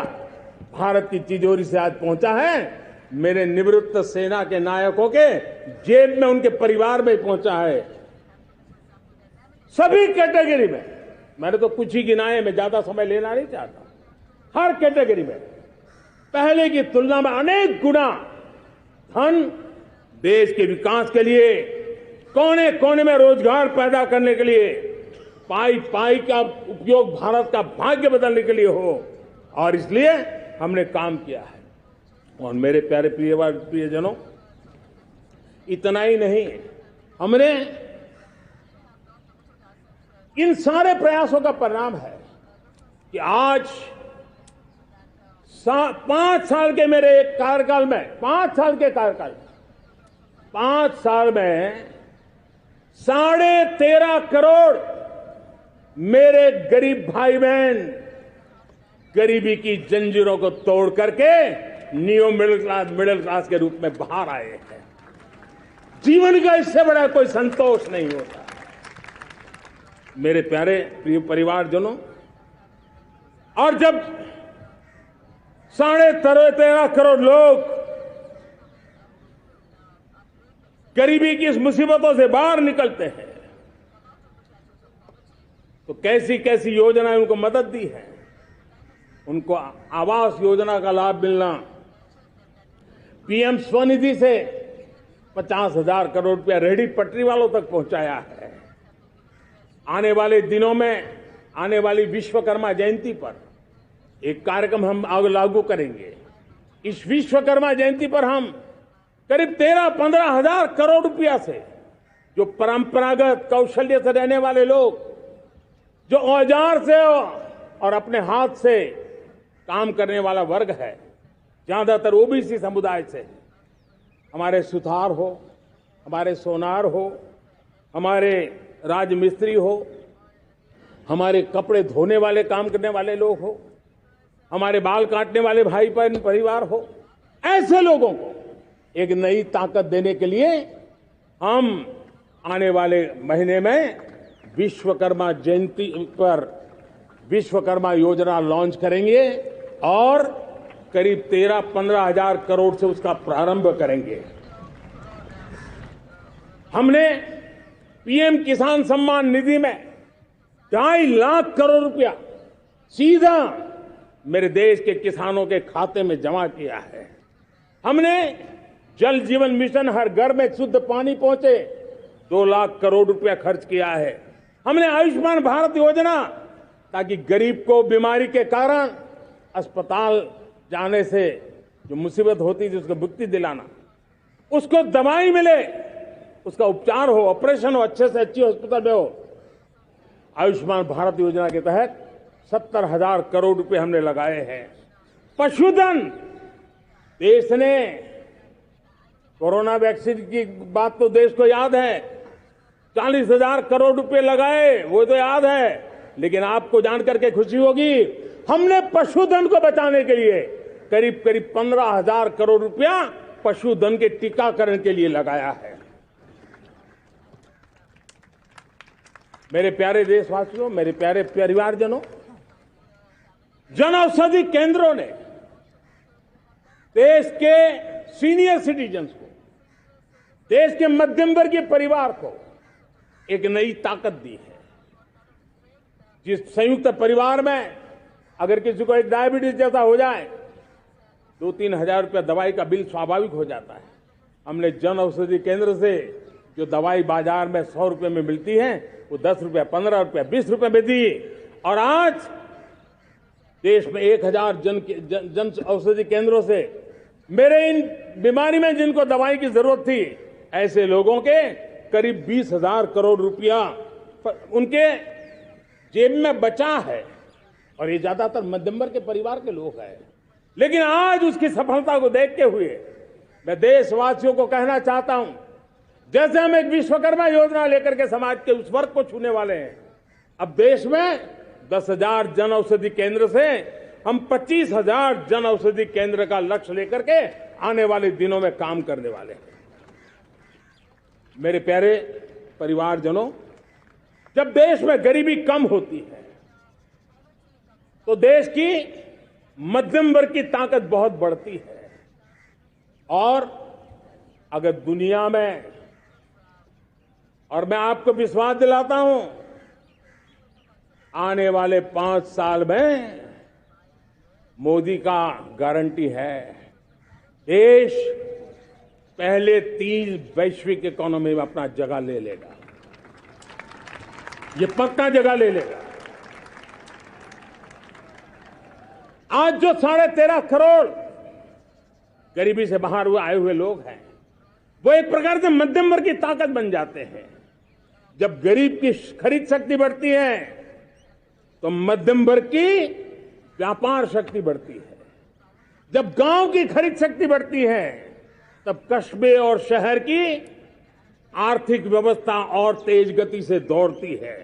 भारत की तिजोरी से आज पहुंचा है, मेरे निवृत्त सेना के नायकों के जेब में, उनके परिवार में पहुंचा है। सभी कैटेगरी में, मैंने तो कुछ ही गिनाए, मैं ज्यादा समय लेना नहीं चाहता। हर कैटेगरी में पहले की तुलना में अनेक गुना धन देश के विकास के लिए, कोने कोने में रोजगार पैदा करने के लिए, पाई पाई का उपयोग भारत का भाग्य बदलने के लिए हो, और इसलिए हमने काम किया है। और मेरे प्यारे प्रियजनों, इतना ही नहीं, हमने इन सारे प्रयासों का परिणाम है कि आज 5 साल के मेरे एक कार्यकाल में, 5 साल के कार्यकाल में, 5 साल में 13.5 करोड़ मेरे गरीब भाई बहन गरीबी की जंजीरों को तोड़ करके न्यू मिडिल क्लास के रूप में बाहर आए हैं। जीवन का इससे बड़ा कोई संतोष नहीं होता। मेरे प्यारे प्रिय परिवारजनों, और जब 13.5 करोड़ लोग गरीबी की इस मुसीबतों से बाहर निकलते हैं, तो कैसी कैसी योजनाएं उनको मदद दी है। उनको आवास योजना का लाभ मिलना, पीएम स्वनिधि से 50,000 करोड़ रुपया रेहड़ी पटरी वालों तक पहुंचाया है। आने वाले दिनों में, आने वाली विश्वकर्मा जयंती पर एक कार्यक्रम हम लागू करेंगे। इस विश्वकर्मा जयंती पर हम करीब 13-15 हजार करोड़ रुपया से, जो परंपरागत कौशल्य से रहने वाले लोग, जो औजार से और अपने हाथ से काम करने वाला वर्ग है, ज्यादातर ओबीसी समुदाय से, हमारे सुथार हो, हमारे सोनार हो, हमारे राजमिस्त्री हो, हमारे कपड़े धोने वाले काम करने वाले लोग हो, हमारे बाल काटने वाले भाई बहन परिवार हो, ऐसे लोगों को एक नई ताकत देने के लिए हम आने वाले महीने में विश्वकर्मा जयंती पर विश्वकर्मा योजना लॉन्च करेंगे और करीब 13-15 हजार करोड़ से उसका प्रारंभ करेंगे। हमने पीएम किसान सम्मान निधि में 2.5 लाख करोड़ रुपया सीधा मेरे देश के किसानों के खाते में जमा किया है। हमने जल जीवन मिशन, हर घर में शुद्ध पानी पहुंचे, 2 लाख करोड़ रुपया खर्च किया है। हमने आयुष्मान भारत योजना, ताकि गरीब को बीमारी के कारण अस्पताल जाने से जो मुसीबत होती थी उसको मुक्ति दिलाना, उसको दवाई मिले, उसका उपचार हो, ऑपरेशन हो, अच्छे से अच्छी हॉस्पिटल में हो। आयुष्मान भारत योजना के तहत 70,000 करोड़ रुपए हमने लगाए हैं। पशुधन, देश ने कोरोना वैक्सीन की बात तो देश को याद है, 40,000 करोड़ रुपए लगाए, वो तो याद है। लेकिन आपको जानकर के खुशी होगी, हमने पशुधन को बचाने के लिए करीब करीब 15,000 करोड़ रुपया पशुधन के टीकाकरण के लिए लगाया है। मेरे प्यारे देशवासियों, मेरे प्यारे परिवारजनों, जन औषधि केंद्रों ने देश के सीनियर सिटीजन्स को, देश के मध्यम वर्गीय परिवार को एक नई ताकत दी है। जिस संयुक्त परिवार में अगर किसी को एक डायबिटीज जैसा हो जाए, 2-3 हजार रुपया दवाई का बिल स्वाभाविक हो जाता है। हमने जन औषधि केंद्र से जो दवाई बाजार में 100 रुपए में मिलती है, वो 10 रुपया, 15 रुपया, 20 रुपए में दी। और आज देश में 1,000 जन औषधि केंद्रों से मेरे इन बीमारी में जिनको दवाई की जरूरत थी, ऐसे लोगों के करीब 20,000 करोड़ रुपया उनके जेब में बचा है। और ये ज्यादातर मध्यम वर्ग के परिवार के लोग हैं। लेकिन आज उसकी सफलता को देखते हुए मैं देशवासियों को कहना चाहता हूं, जैसे हम एक विश्वकर्मा योजना लेकर के समाज के उस वर्ग को छूने वाले हैं, अब देश में 10,000 जन औषधि केंद्र से हम 25,000 जन औषधि केंद्र का लक्ष्य लेकर के आने वाले दिनों में काम करने वाले हैं। मेरे प्यारे परिवारजनों, जब देश में गरीबी कम होती है तो देश की मध्यम वर्ग की ताकत बहुत बढ़ती है। और अगर दुनिया में, और मैं आपको विश्वास दिलाता हूं, आने वाले 5 साल में मोदी का गारंटी है, देश पहले 3 वैश्विक इकोनॉमी में अपना जगह ले लेगा। ये पक्का जगह ले लेगा। आज जो 13.5 करोड़ गरीबी से बाहर आए हुए लोग हैं, वो एक प्रकार से मध्यम वर्ग की ताकत बन जाते हैं। जब गरीब की खरीद शक्ति बढ़ती है तो मध्यम वर्ग की व्यापार शक्ति बढ़ती है। जब गांव की खरीद शक्ति बढ़ती है तब कस्बे और शहर की आर्थिक व्यवस्था और तेज गति से दौड़ती है।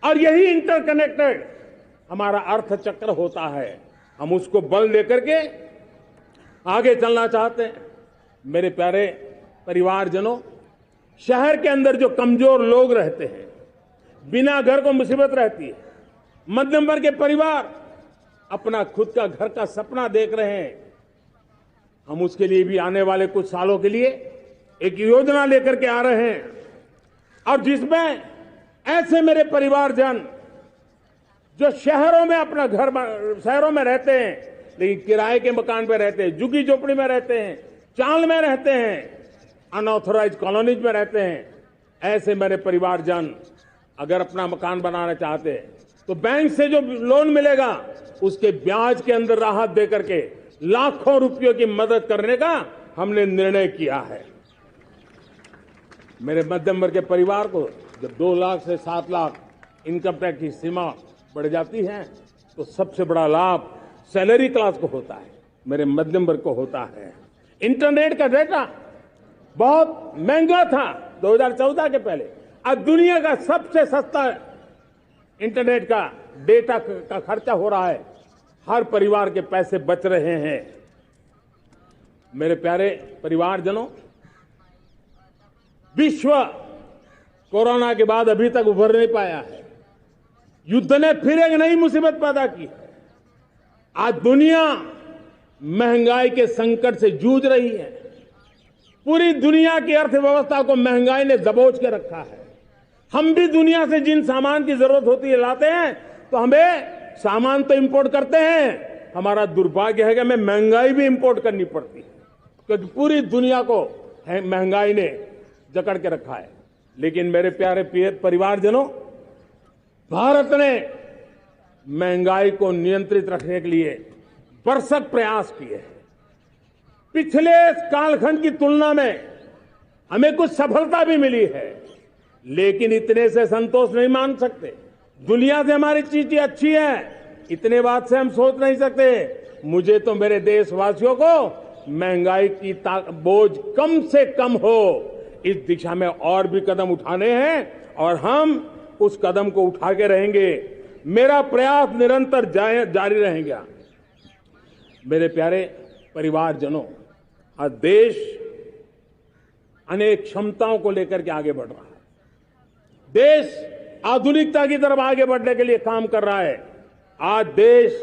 और यही इंटरकनेक्टेड हमारा अर्थचक्र होता है। हम उसको बल लेकर के आगे चलना चाहते हैं। मेरे प्यारे परिवारजनों, शहर के अंदर जो कमजोर लोग रहते हैं, बिना घर को मुसीबत रहती है, मध्यम वर्ग के परिवार अपना खुद का घर का सपना देख रहे हैं, हम उसके लिए भी आने वाले कुछ सालों के लिए एक योजना लेकर के आ रहे हैं। और जिसमें ऐसे मेरे परिवारजन जो शहरों में अपना घर, शहरों में रहते हैं लेकिन किराए के मकान पे रहते हैं, झुग्गी झोपड़ी में रहते हैं, चाल में रहते हैं, अनऑथोराइज कॉलोनीज में रहते हैं, ऐसे मेरे परिवारजन अगर अपना मकान बनाना चाहते हैं तो बैंक से जो लोन मिलेगा उसके ब्याज के अंदर राहत देकर के लाखों रुपयों की मदद करने का हमने निर्णय किया है। मेरे मध्यम वर्ग के परिवार को जब 2 लाख से 7 लाख इनकम टैक्स की सीमा बढ़ जाती है तो सबसे बड़ा लाभ सैलरी क्लास को होता है, मेरे मध्यम वर्ग को होता है। इंटरनेट का डेटा बहुत महंगा था 2014 के पहले, अब दुनिया का सबसे सस्ता इंटरनेट का डेटा का खर्चा हो रहा है। हर परिवार के पैसे बच रहे हैं। मेरे प्यारे परिवारजनों, विश्व कोरोना के बाद अभी तक उभर नहीं पाया है। युद्ध ने फिर एक नई मुसीबत पैदा की है। आज दुनिया महंगाई के संकट से जूझ रही है। पूरी दुनिया की अर्थव्यवस्था को महंगाई ने दबोच के रखा है। हम भी दुनिया से जिन सामान की जरूरत होती है लाते हैं, तो हमें सामान तो इंपोर्ट करते हैं। हमारा दुर्भाग्य है कि हमें महंगाई भी इंपोर्ट करनी पड़ती है, क्योंकि पूरी दुनिया को महंगाई ने जकड़ के रखा है। लेकिन मेरे प्यारे परिवारजनों, भारत ने महंगाई को नियंत्रित रखने के लिए भरसक प्रयास किए हैं। पिछले कालखंड की तुलना में हमें कुछ सफलता भी मिली है, लेकिन इतने से संतोष नहीं मान सकते। दुनिया से हमारी चीजें अच्छी है, इतने बात से हम सोच नहीं सकते। मुझे तो मेरे देशवासियों को महंगाई की बोझ कम से कम हो, इस दिशा में और भी कदम उठाने हैं और हम उस कदम को उठा के रहेंगे। मेरा प्रयास निरंतर जारी रहेगा। मेरे प्यारे परिवारजनों, आज देश अनेक क्षमताओं को लेकर के आगे बढ़ रहा है। देश आधुनिकता की तरफ आगे बढ़ने के लिए काम कर रहा है। आज देश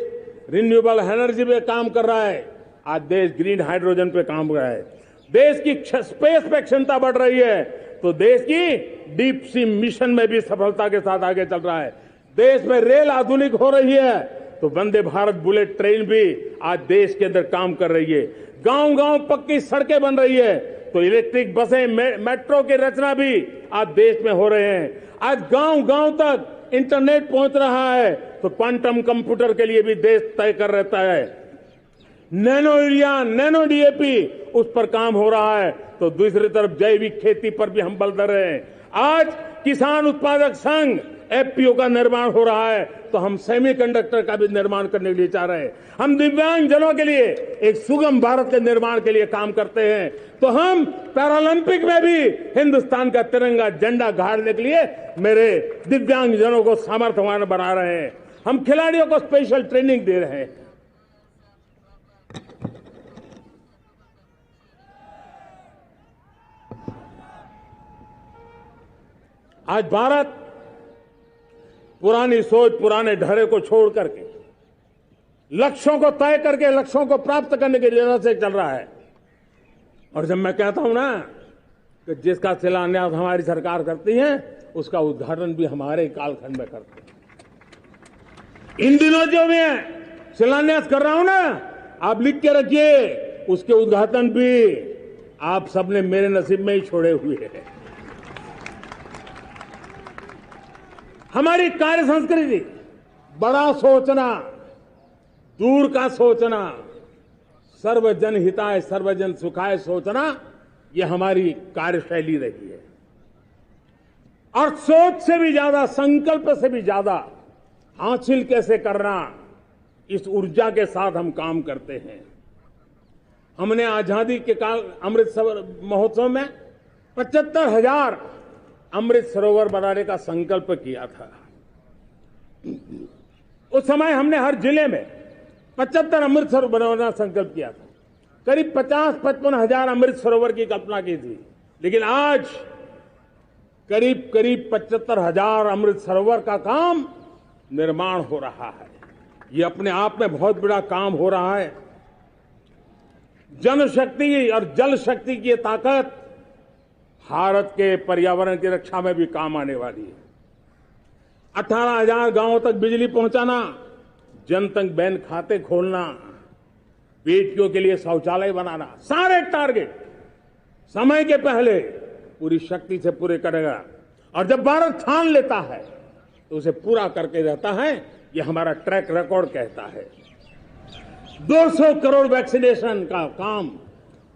रिन्यूएबल एनर्जी पे काम कर रहा है। आज देश ग्रीन हाइड्रोजन पे काम कर रहा है। देश की स्पेस पे क्षमता बढ़ रही है, तो देश की डीप सी मिशन में भी सफलता के साथ आगे चल रहा है। देश में रेल आधुनिक हो रही है, तो वंदे भारत बुलेट ट्रेन भी आज देश के अंदर काम कर रही है। गांव-गांव पक्की सड़कें बन रही है, तो इलेक्ट्रिक बसें, मेट्रो की रचना भी आज देश में हो रहे हैं। आज गांव-गांव तक इंटरनेट पहुंच रहा है, तो क्वांटम कंप्यूटर के लिए भी देश तय कर रहता है। नैनो यूरिया, नैनो डीएपी, उस पर काम हो रहा है, तो दूसरी तरफ जैविक खेती पर भी हम बल दे रहे हैं। आज किसान उत्पादक संघ एफपीओ का निर्माण हो रहा है, तो हम सेमीकंडक्टर का भी निर्माण करने के लिए चाह रहे हैं। हम दिव्यांग जनों के लिए एक सुगम भारत के निर्माण के लिए काम करते हैं, तो हम पैरालंपिक में भी हिंदुस्तान का तिरंगा झंडा गाड़ने के लिए मेरे दिव्यांग जनों को सामर्थ्यवान बना रहे हैं। हम खिलाड़ियों को स्पेशल ट्रेनिंग दे रहे हैं। आज भारत पुरानी सोच, पुराने ढर्रे को छोड़ करके लक्ष्यों को तय करके लक्ष्यों को प्राप्त करने की जरूरत से चल रहा है। और जब मैं कहता हूं ना कि जिसका शिलान्यास हमारी सरकार करती है, उसका उद्घाटन भी हमारे कालखंड में करते हैं। इन दिनों जो मैं शिलान्यास कर रहा हूं ना, आप लिख के रखिए, उसके उद्घाटन भी आप सबने मेरे नसीब में ही छोड़े हुए हैं। हमारी कार्य संस्कृति, बड़ा सोचना, दूर का सोचना, सर्वजन हिताय सर्वजन सुखाय सोचना, ये हमारी कार्यशैली रही है। और सोच से भी ज्यादा, संकल्प से भी ज्यादा हासिल कैसे करना, इस ऊर्जा के साथ हम काम करते हैं। हमने आजादी के काल अमृत महोत्सव में 75,000 अमृत सरोवर बनाने का संकल्प किया था। उस समय हमने हर जिले में 75 अमृत सरोवर बनाना संकल्प किया था। करीब 50-55 हजार अमृत सरोवर की कल्पना की थी, लेकिन आज करीब 75,000 अमृत सरोवर का काम निर्माण हो रहा है। ये अपने आप में बहुत बड़ा काम हो रहा है। जनशक्ति और जल शक्ति की ताकत भारत के पर्यावरण की रक्षा में भी काम आने वाली है। 18,000 गांवों तक बिजली पहुंचाना, जनधन बैंक खाते खोलना, बेटियों के लिए शौचालय बनाना, सारे टारगेट समय के पहले पूरी शक्ति से पूरे करेगा। और जब भारत ठान लेता है तो उसे पूरा करके रहता है। ये हमारा ट्रैक रिकॉर्ड कहता है। 200 करोड़ वैक्सीनेशन का काम,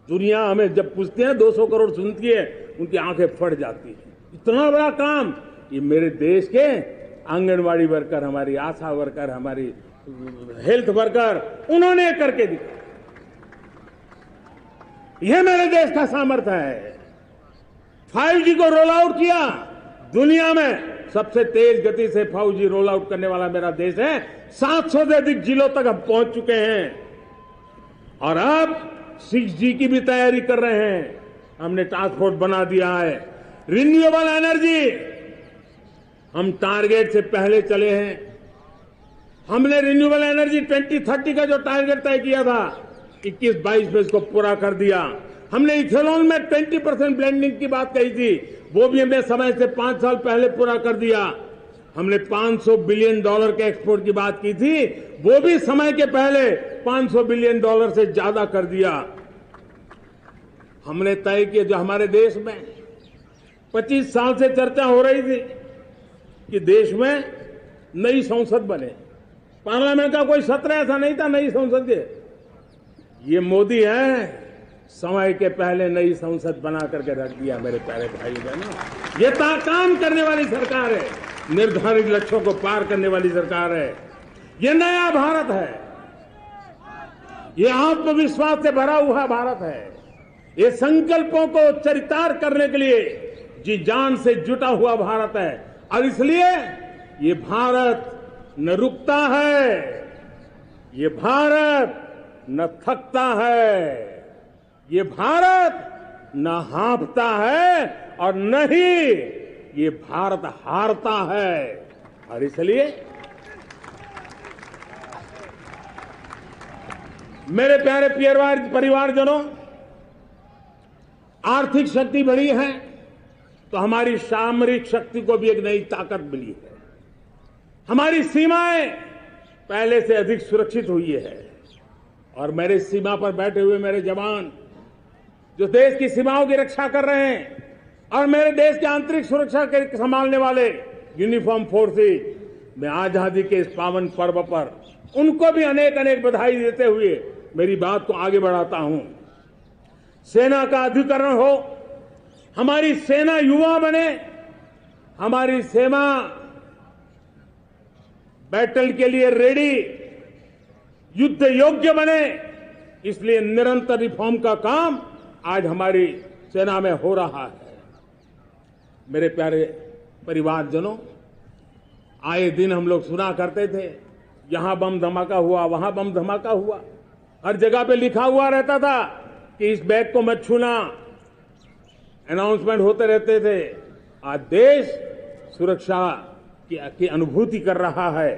दुनिया हमें जब पूछती है 200 करोड़ सुनती है, उनकी आंखें फट जाती है। इतना बड़ा काम ये मेरे देश के आंगनवाड़ी वर्कर, हमारी आशा वर्कर, हमारी हेल्थ वर्कर, उन्होंने करके दिखा। यह मेरे देश का सामर्थ्य है। 5G को रोल आउट किया, दुनिया में सबसे तेज गति से 5G रोल आउट करने वाला मेरा देश है। 700 से अधिक जिलों तक हम पहुंच चुके हैं और अब 6G की भी तैयारी कर रहे हैं। हमने टास्क फोर्स बना दिया है। रिन्यूएबल एनर्जी, हम टारगेट से पहले चले हैं। हमने रिन्यूएबल एनर्जी 2030 का जो टारगेट तय किया था, 21-22 में इसको पूरा कर दिया। हमने इथेनॉल में 20% ब्लेंडिंग की बात कही थी, वो भी हमने समय से 5 साल पहले पूरा कर दिया। हमने $500 बिलियन के एक्सपोर्ट की बात की थी, वो भी समय के पहले $500 बिलियन से ज्यादा कर दिया। हमने तय किया, जो हमारे देश में 25 साल से चर्चा हो रही थी कि देश में नई संसद बने, पार्लियामेंट का कोई सत्र ऐसा नहीं था नई संसद के। ये मोदी है, समय के पहले नई संसद बना करके रख दिया। मेरे प्यारे भाई बहनों, ये काम करने वाली सरकार है, निर्धारित लक्ष्यों को पार करने वाली सरकार है। ये नया भारत है। ये आत्मविश्वास से भरा हुआ भारत है। ये संकल्पों को चरितार्थ करने के लिए जी जान से जुटा हुआ भारत है। और इसलिए ये भारत न रुकता है, ये भारत न थकता है, ये भारत न हाँफता है और न ही ये भारत हारता है। और इसलिए मेरे प्यारे परिवारजनों, आर्थिक शक्ति बढ़ी है तो हमारी सामरिक शक्ति को भी एक नई ताकत मिली है। हमारी सीमाएं पहले से अधिक सुरक्षित हुई है और मेरे सीमा पर बैठे हुए मेरे जवान जो देश की सीमाओं की रक्षा कर रहे हैं और मेरे देश की आंतरिक सुरक्षा के संभालने वाले यूनिफॉर्म फोर्सेज, मैं आजादी के इस पावन पर्व पर उनको भी अनेक अनेक बधाई देते हुए मेरी बात को आगे बढ़ाता हूं। सेना का अधिकरण हो, हमारी सेना युवा बने, हमारी सेना बैटल के लिए रेडी, युद्ध योग्य बने, इसलिए निरंतर रिफॉर्म का काम आज हमारी सेना में हो रहा है। मेरे प्यारे परिवारजनों, आए दिन हम लोग सुना करते थे, यहां बम धमाका हुआ, वहां बम धमाका हुआ, हर जगह पे लिखा हुआ रहता था कि इस बैग को मत छूना, अनाउंसमेंट होते रहते थे। आज देश सुरक्षा की अनुभूति कर रहा है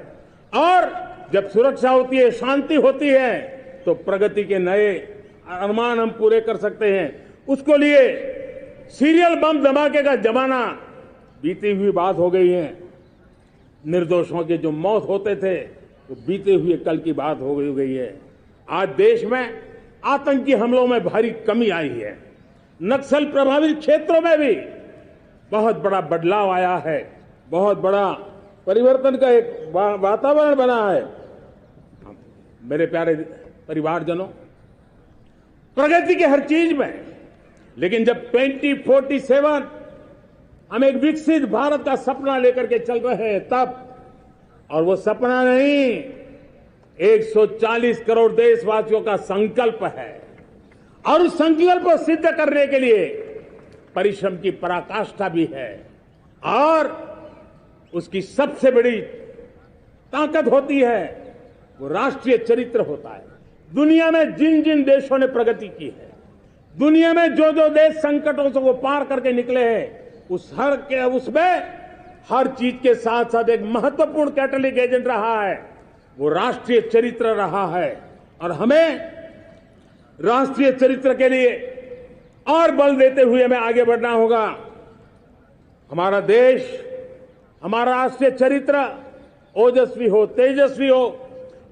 और जब सुरक्षा होती है, शांति होती है, तो प्रगति के नए अरमान हम पूरे कर सकते हैं। उसको लिए सीरियल बम धमाके का जमाना बीती हुई बात हो गई है। निर्दोषों के जो मौत होते थे वो बीते हुए कल की बात हो गई है। आज देश में आतंकी हमलों में भारी कमी आई है। नक्सल प्रभावित क्षेत्रों में भी बहुत बड़ा बदलाव आया है, बहुत बड़ा परिवर्तन का एक वातावरण बना है। मेरे प्यारे परिवारजनों, प्रगति के हर चीज में, लेकिन जब 2047 हम एक विकसित भारत का सपना लेकर के चल रहे हैं तब, और वो सपना नहीं, 140 करोड़ देशवासियों का संकल्प है और उस संकल्प को सिद्ध करने के लिए परिश्रम की पराकाष्ठा भी है। और उसकी सबसे बड़ी ताकत होती है वो राष्ट्रीय चरित्र होता है। दुनिया में जिन जिन देशों ने प्रगति की है, दुनिया में जो जो देश संकटों से वो पार करके निकले हैं, उसमें हर चीज के साथ साथ एक महत्वपूर्ण कैटलिक एजेंट रहा है, वो राष्ट्रीय चरित्र रहा है। और हमें राष्ट्रीय चरित्र के लिए और बल देते हुए हमें आगे बढ़ना होगा। हमारा देश, हमारा राष्ट्रीय चरित्र ओजस्वी हो, तेजस्वी हो,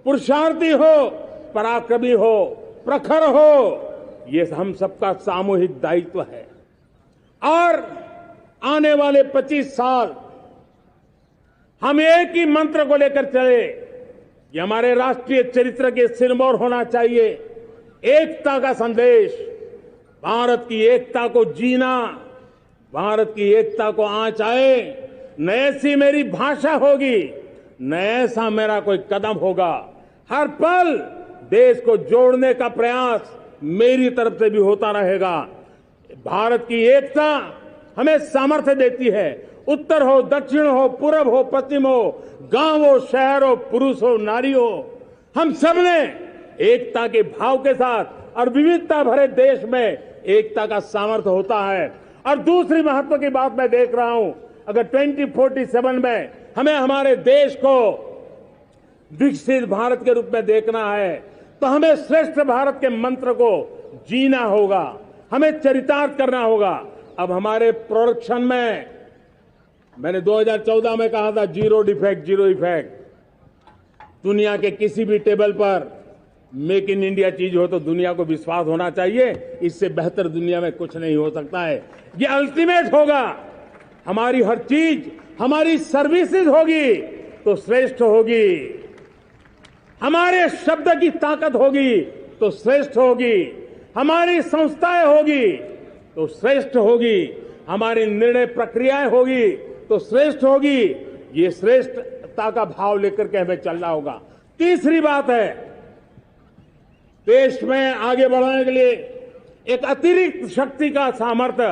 पुरुषार्थी हो, पराक्रमी हो, प्रखर हो, ये हम सबका सामूहिक दायित्व है। और आने वाले 25 साल हम एक ही मंत्र को लेकर चले, ये हमारे राष्ट्रीय चरित्र के सिरमौर होना चाहिए। एकता का संदेश, भारत की एकता को जीना, भारत की एकता को आंच आए, न ऐसी मेरी भाषा होगी, न ऐसा मेरा कोई कदम होगा। हर पल देश को जोड़ने का प्रयास मेरी तरफ से भी होता रहेगा। भारत की एकता हमें सामर्थ्य देती है। उत्तर हो, दक्षिण हो, पूर्व हो, पश्चिम हो, गांव हो, शहर हो, पुरुष हो, नारी हो, हम सब ने एकता के भाव के साथ और विविधता भरे देश में एकता का सामर्थ्य होता है। और दूसरी महत्व की बात मैं देख रहा हूं, अगर 2047 में हमें हमारे देश को विकसित भारत के रूप में देखना है तो हमें श्रेष्ठ भारत के मंत्र को जीना होगा, हमें चरितार्थ करना होगा। अब हमारे प्रोडक्शन में, मैंने 2014 में कहा था जीरो डिफेक्ट, जीरो इफेक्ट। दुनिया के किसी भी टेबल पर मेक इन इंडिया चीज हो तो दुनिया को विश्वास होना चाहिए, इससे बेहतर दुनिया में कुछ नहीं हो सकता है। ये अल्टीमेट होगा। हमारी हर चीज, हमारी सर्विसेज होगी तो श्रेष्ठ होगी, हमारे शब्द की ताकत होगी तो श्रेष्ठ होगी, हमारी संस्थाएं होगी तो श्रेष्ठ होगी, हमारी निर्णय प्रक्रियाएं होगी तो श्रेष्ठ होगी। ये श्रेष्ठता का भाव लेकर के हमें चलना होगा। तीसरी बात है, देश में आगे बढ़ाने के लिए एक अतिरिक्त शक्ति का सामर्थ्य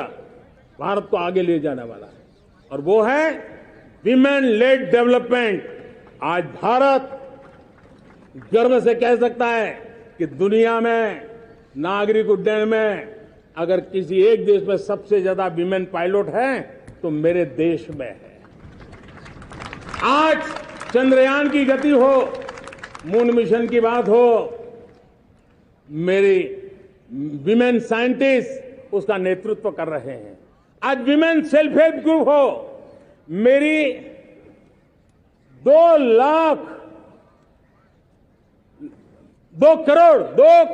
भारत को आगे ले जाने वाला है, और वो है विमेन लेड डेवलपमेंट। आज भारत गर्व से कह सकता है कि दुनिया में नागरिक उड्डयन में अगर किसी एक देश में सबसे ज्यादा विमेन पायलट है तो मेरे देश में है। आज चंद्रयान की गति हो, मून मिशन की बात हो, मेरी विमेन साइंटिस्ट उसका नेतृत्व कर रहे हैं। आज विमेन सेल्फ हेल्प ग्रुप हो, मेरी 2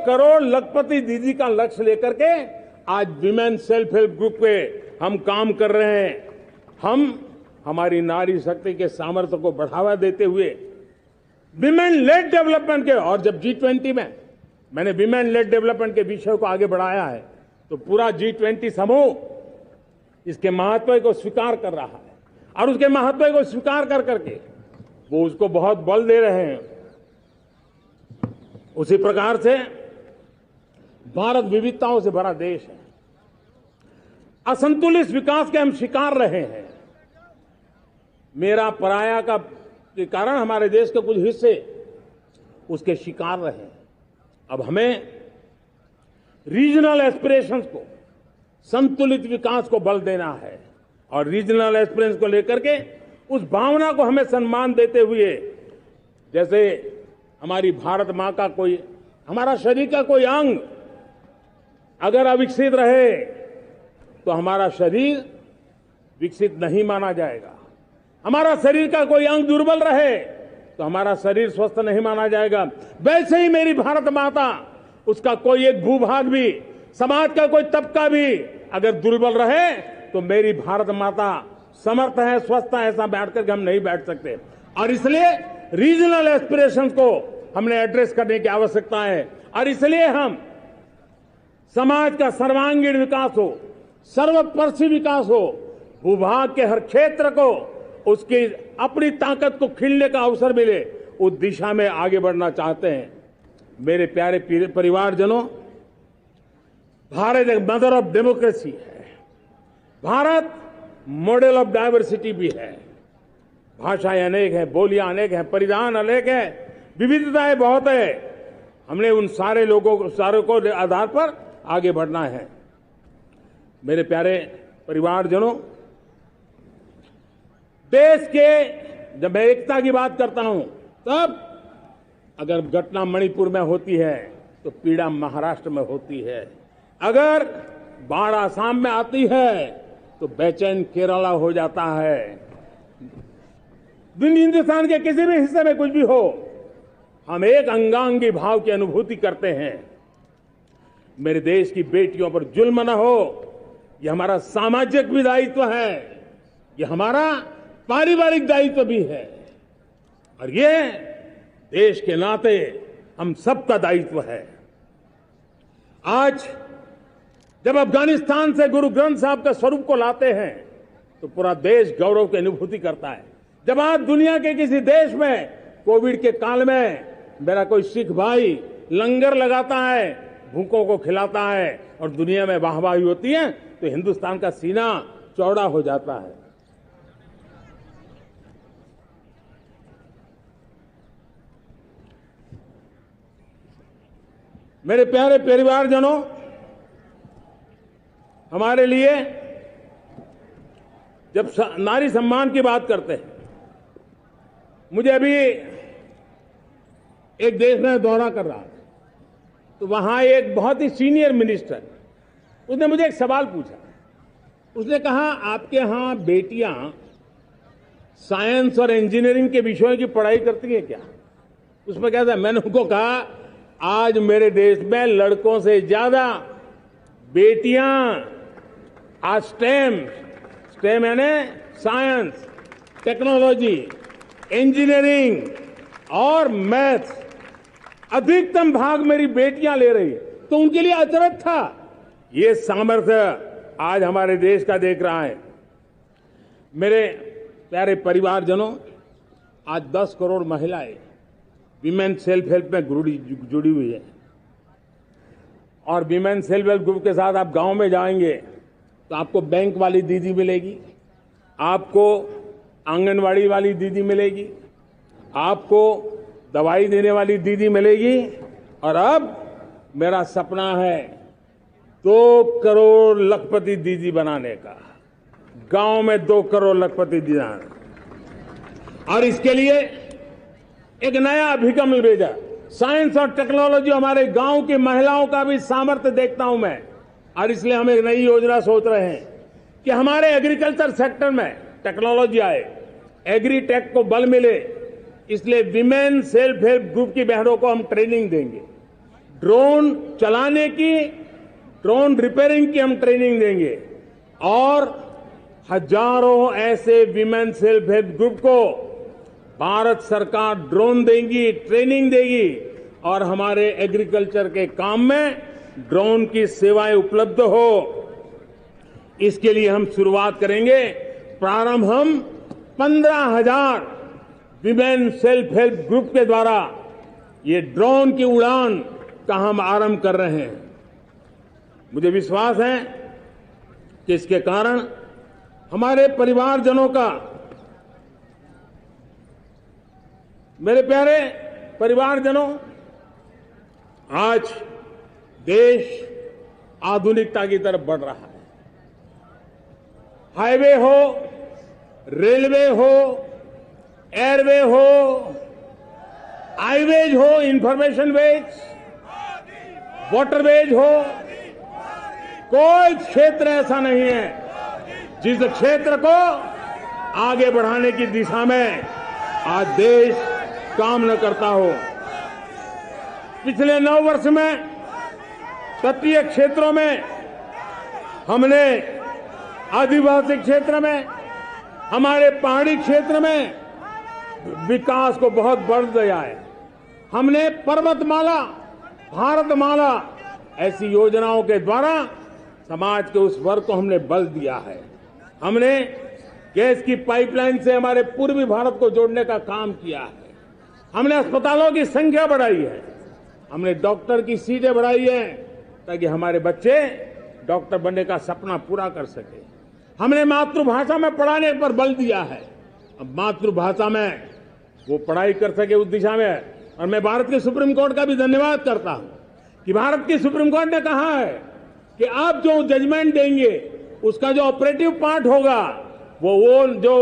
करोड़ लखपति दीदी का लक्ष्य लेकर के आज विमेन सेल्फ हेल्प ग्रुप पे हम काम कर रहे हैं। हम हमारी नारी शक्ति के सामर्थ्य को बढ़ावा देते हुए विमेन लेड डेवलपमेंट के, और जब G20 में मैंने विमेन लेड डेवलपमेंट के विषय को आगे बढ़ाया है तो पूरा G20 समूह इसके महत्व को स्वीकार कर रहा है, और उसके महत्व को स्वीकार कर करके वो उसको बहुत बल दे रहे हैं। उसी प्रकार से भारत विविधताओं से भरा देश है। असंतुलित विकास के हम शिकार रहे हैं। मेरा पराया का के कारण हमारे देश के कुछ हिस्से उसके शिकार रहे हैं। अब हमें रीजनल एस्पिरेशंस को, संतुलित विकास को बल देना है, और रीजनल एस्पिरेशंस को लेकर के उस भावना को हमें सम्मान देते हुए, जैसे हमारी भारत मां का कोई, हमारा शरीर का कोई अंग अगर अविकसित रहे तो हमारा शरीर विकसित नहीं माना जाएगा। हमारा शरीर का कोई अंग दुर्बल रहे तो हमारा शरीर स्वस्थ नहीं माना जाएगा। वैसे ही मेरी भारत माता, उसका कोई एक भूभाग भी, समाज का कोई तबका भी अगर दुर्बल रहे तो मेरी भारत माता समर्थ है, स्वस्थ है, ऐसा बैठ करके हम नहीं बैठ सकते। और इसलिए रीजनल एस्पिरेशंस को हमने एड्रेस करने की आवश्यकता है, और इसलिए हम समाज का सर्वांगीण विकास हो, सर्वस्पर्शी विकास हो, भूभाग के हर क्षेत्र को उसकी अपनी ताकत को खिलने का अवसर मिले, उस दिशा में आगे बढ़ना चाहते हैं। मेरे प्यारे परिवारजनों, भारत एक मदर ऑफ डेमोक्रेसी है। भारत मॉडल ऑफ डायवर्सिटी भी है। भाषाएं अनेक हैं, बोलियां अनेक हैं, परिधान अनेक हैं, विविधताएं बहुत है। हमने उन सारे को आधार पर आगे बढ़ना है। मेरे प्यारे परिवारजनों, देश के जब मैं एकता की बात करता हूं, तब अगर घटना मणिपुर में होती है तो पीड़ा महाराष्ट्र में होती है, अगर बाढ़ आसाम में आती है तो बेचैन केरला हो जाता है। हिंदुस्तान के किसी भी हिस्से में कुछ भी हो, हम एक अंगांगी भाव की अनुभूति करते हैं। मेरे देश की बेटियों पर जुल्म न हो, यह हमारा सामाजिक भी दायित्व है, यह हमारा पारिवारिक दायित्व भी है, और ये देश के नाते हम सबका दायित्व है। आज जब अफगानिस्तान से गुरु ग्रंथ साहब के स्वरूप को लाते हैं तो पूरा देश गौरव की अनुभूति करता है। जब आज दुनिया के किसी देश में कोविड के काल में मेरा कोई सिख भाई लंगर लगाता है, भूखों को खिलाता है, और दुनिया में वाहवाही होती है, तो हिंदुस्तान का सीना चौड़ा हो जाता है। मेरे प्यारे परिवारजनों, हमारे लिए जब नारी सम्मान की बात करते हैं, मुझे अभी एक देश में दौरा कर रहा था, तो वहां एक बहुत ही सीनियर मिनिस्टर, उसने मुझे एक सवाल पूछा। उसने कहा, आपके यहां बेटियां साइंस और इंजीनियरिंग के विषयों की पढ़ाई करती हैं क्या? उसमें क्या था? मैंने उनको कहा, आज मेरे देश में लड़कों से ज्यादा बेटियां आज स्टेम यानी साइंस, टेक्नोलॉजी, इंजीनियरिंग और मैथ्स, अधिकतम भाग मेरी बेटियां ले रही है। तो उनके लिए अचरज था। ये सामर्थ्य आज हमारे देश का देख रहा है। मेरे प्यारे परिवारजनों, आज 10 करोड़ महिलाएं विमेन सेल्फ हेल्प में जुड़ी हुई है। और वीमेन सेल्फ हेल्प ग्रुप के साथ आप गांव में जाएंगे तो आपको बैंक वाली दीदी मिलेगी, आपको आंगनवाड़ी वाली दीदी मिलेगी, आपको दवाई देने वाली दीदी मिलेगी। और अब मेरा सपना है 2 करोड़ लखपति दीदी बनाने का, गांव में 2 करोड़ लखपति दीदी। और इसके लिए एक नया अभिगम भेजा, साइंस और टेक्नोलॉजी। हमारे गांव की महिलाओं का भी सामर्थ्य देखता हूं मैं, और इसलिए हम एक नई योजना सोच रहे हैं कि हमारे एग्रीकल्चर सेक्टर में टेक्नोलॉजी आए, एग्रीटेक को बल मिले। इसलिए विमेन सेल्फ हेल्प ग्रुप की बहनों को हम ट्रेनिंग देंगे, ड्रोन चलाने की, ड्रोन रिपेयरिंग की हम ट्रेनिंग देंगे, और हजारों ऐसे विमेन सेल्फ हेल्प ग्रुप को भारत सरकार ड्रोन देगी, ट्रेनिंग देगी, और हमारे एग्रीकल्चर के काम में ड्रोन की सेवाएं उपलब्ध हो। इसके लिए हम शुरुआत करेंगे। प्रारंभ हम 15,000 विमेन सेल्फ हेल्प ग्रुप के द्वारा ये ड्रोन की उड़ान का हम आरंभ कर रहे हैं। मुझे विश्वास है कि इसके कारण हमारे परिवारजनों का, मेरे प्यारे परिवारजनों, आज देश आधुनिकता की तरफ बढ़ रहा है। हाईवे हो, रेलवे हो, एयरवे हो, हाईवेज हो, इंफॉर्मेशन वेज, वाटरवेज हो, कोई क्षेत्र ऐसा नहीं है जिस क्षेत्र को आगे बढ़ाने की दिशा में आज देश काम न करता हो। पिछले 9 वर्ष में तटीय क्षेत्रों में हमने, आदिवासी क्षेत्र में, हमारे पहाड़ी क्षेत्र में विकास को बहुत बढ़ दिया है। हमने पर्वतमाला, भारतमाला ऐसी योजनाओं के द्वारा समाज के उस वर्ग को हमने बल दिया है। हमने गैस की पाइपलाइन से हमारे पूर्वी भारत को जोड़ने का काम किया है। हमने अस्पतालों की संख्या बढ़ाई है, हमने डॉक्टर की सीटें बढ़ाई है ताकि हमारे बच्चे डॉक्टर बनने का सपना पूरा कर सके। हमने मातृभाषा में पढ़ाने पर बल दिया है, अब मातृभाषा में वो पढ़ाई कर सके उस दिशा में। और मैं भारत के सुप्रीम कोर्ट का भी धन्यवाद करता हूं कि भारत की सुप्रीम कोर्ट ने कहा है कि आप जो जजमेंट देंगे उसका जो ऑपरेटिव पार्ट होगा वो जो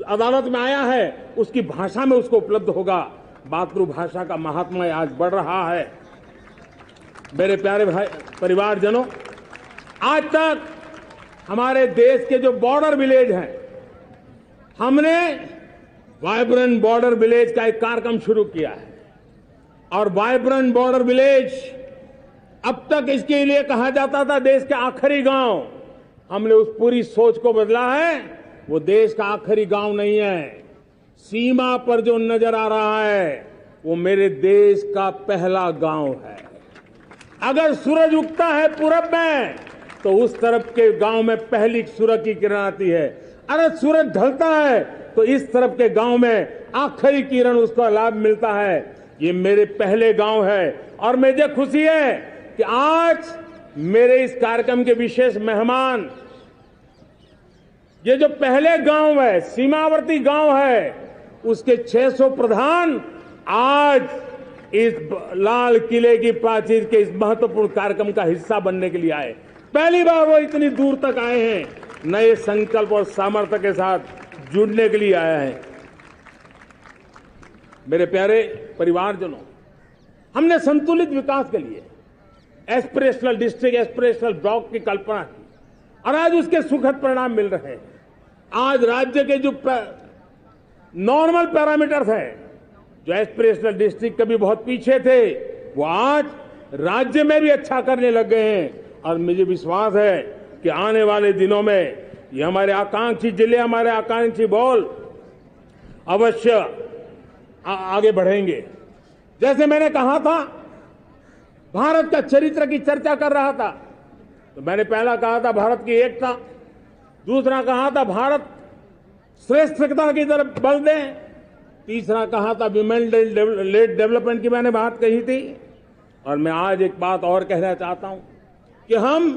अदालत में आया है उसकी भाषा में उसको उपलब्ध होगा। मातृभाषा का महात्म्य आज बढ़ रहा है। मेरे प्यारे भाई परिवारजनों, आज तक हमारे देश के जो बॉर्डर विलेज हैं, हमने वाइब्रेंट बॉर्डर विलेज का एक कार्यक्रम शुरू किया है। और वाइब्रेंट बॉर्डर विलेज, अब तक इसके लिए कहा जाता था देश के आखिरी गांव, हमने उस पूरी सोच को बदला है। वो देश का आखिरी गांव नहीं है, सीमा पर जो नजर आ रहा है वो मेरे देश का पहला गांव है। अगर सूरज उगता है पूरब में तो उस तरफ के गांव में पहली सूरज की किरण आती है, अगर सूरज ढलता है तो इस तरफ के गांव में आखिरी किरण उसका लाभ मिलता है। ये मेरे पहले गांव है और मुझे खुशी है कि आज मेरे इस कार्यक्रम के विशेष मेहमान, ये जो पहले गांव है, सीमावर्ती गांव है, उसके 600 प्रधान आज इस लाल किले की प्राचीर के इस महत्वपूर्ण कार्यक्रम का हिस्सा बनने के लिए आए। पहली बार वो इतनी दूर तक आए हैं, नए संकल्प और सामर्थ्य के साथ जुड़ने के लिए आया है। मेरे प्यारे परिवारजनों, हमने संतुलित विकास के लिए एस्पिरेशनल डिस्ट्रिक्ट, एस्पिरेशनल ब्लॉक की कल्पना की और आज उसके सुखद परिणाम मिल रहे हैं। आज राज्य के जो नॉर्मल पैरामीटर्स हैं, जो एस्पिरेशनल डिस्ट्रिक्ट कभी बहुत पीछे थे, वो आज राज्य में भी अच्छा करने लग गए हैं। और मुझे विश्वास है कि आने वाले दिनों में ये हमारे आकांक्षी जिले, हमारे आकांक्षी बॉल अवश्य आगे बढ़ेंगे। जैसे मैंने कहा था, भारत का चरित्र की चर्चा कर रहा था, तो मैंने पहला कहा था भारत की एकता, दूसरा कहा था भारत श्रेष्ठता की तरफ बल दें, तीसरा कहा था विमेन लेड डेवलपमेंट की मैंने बात कही थी, और मैं आज एक बात और कहना चाहता हूं कि हम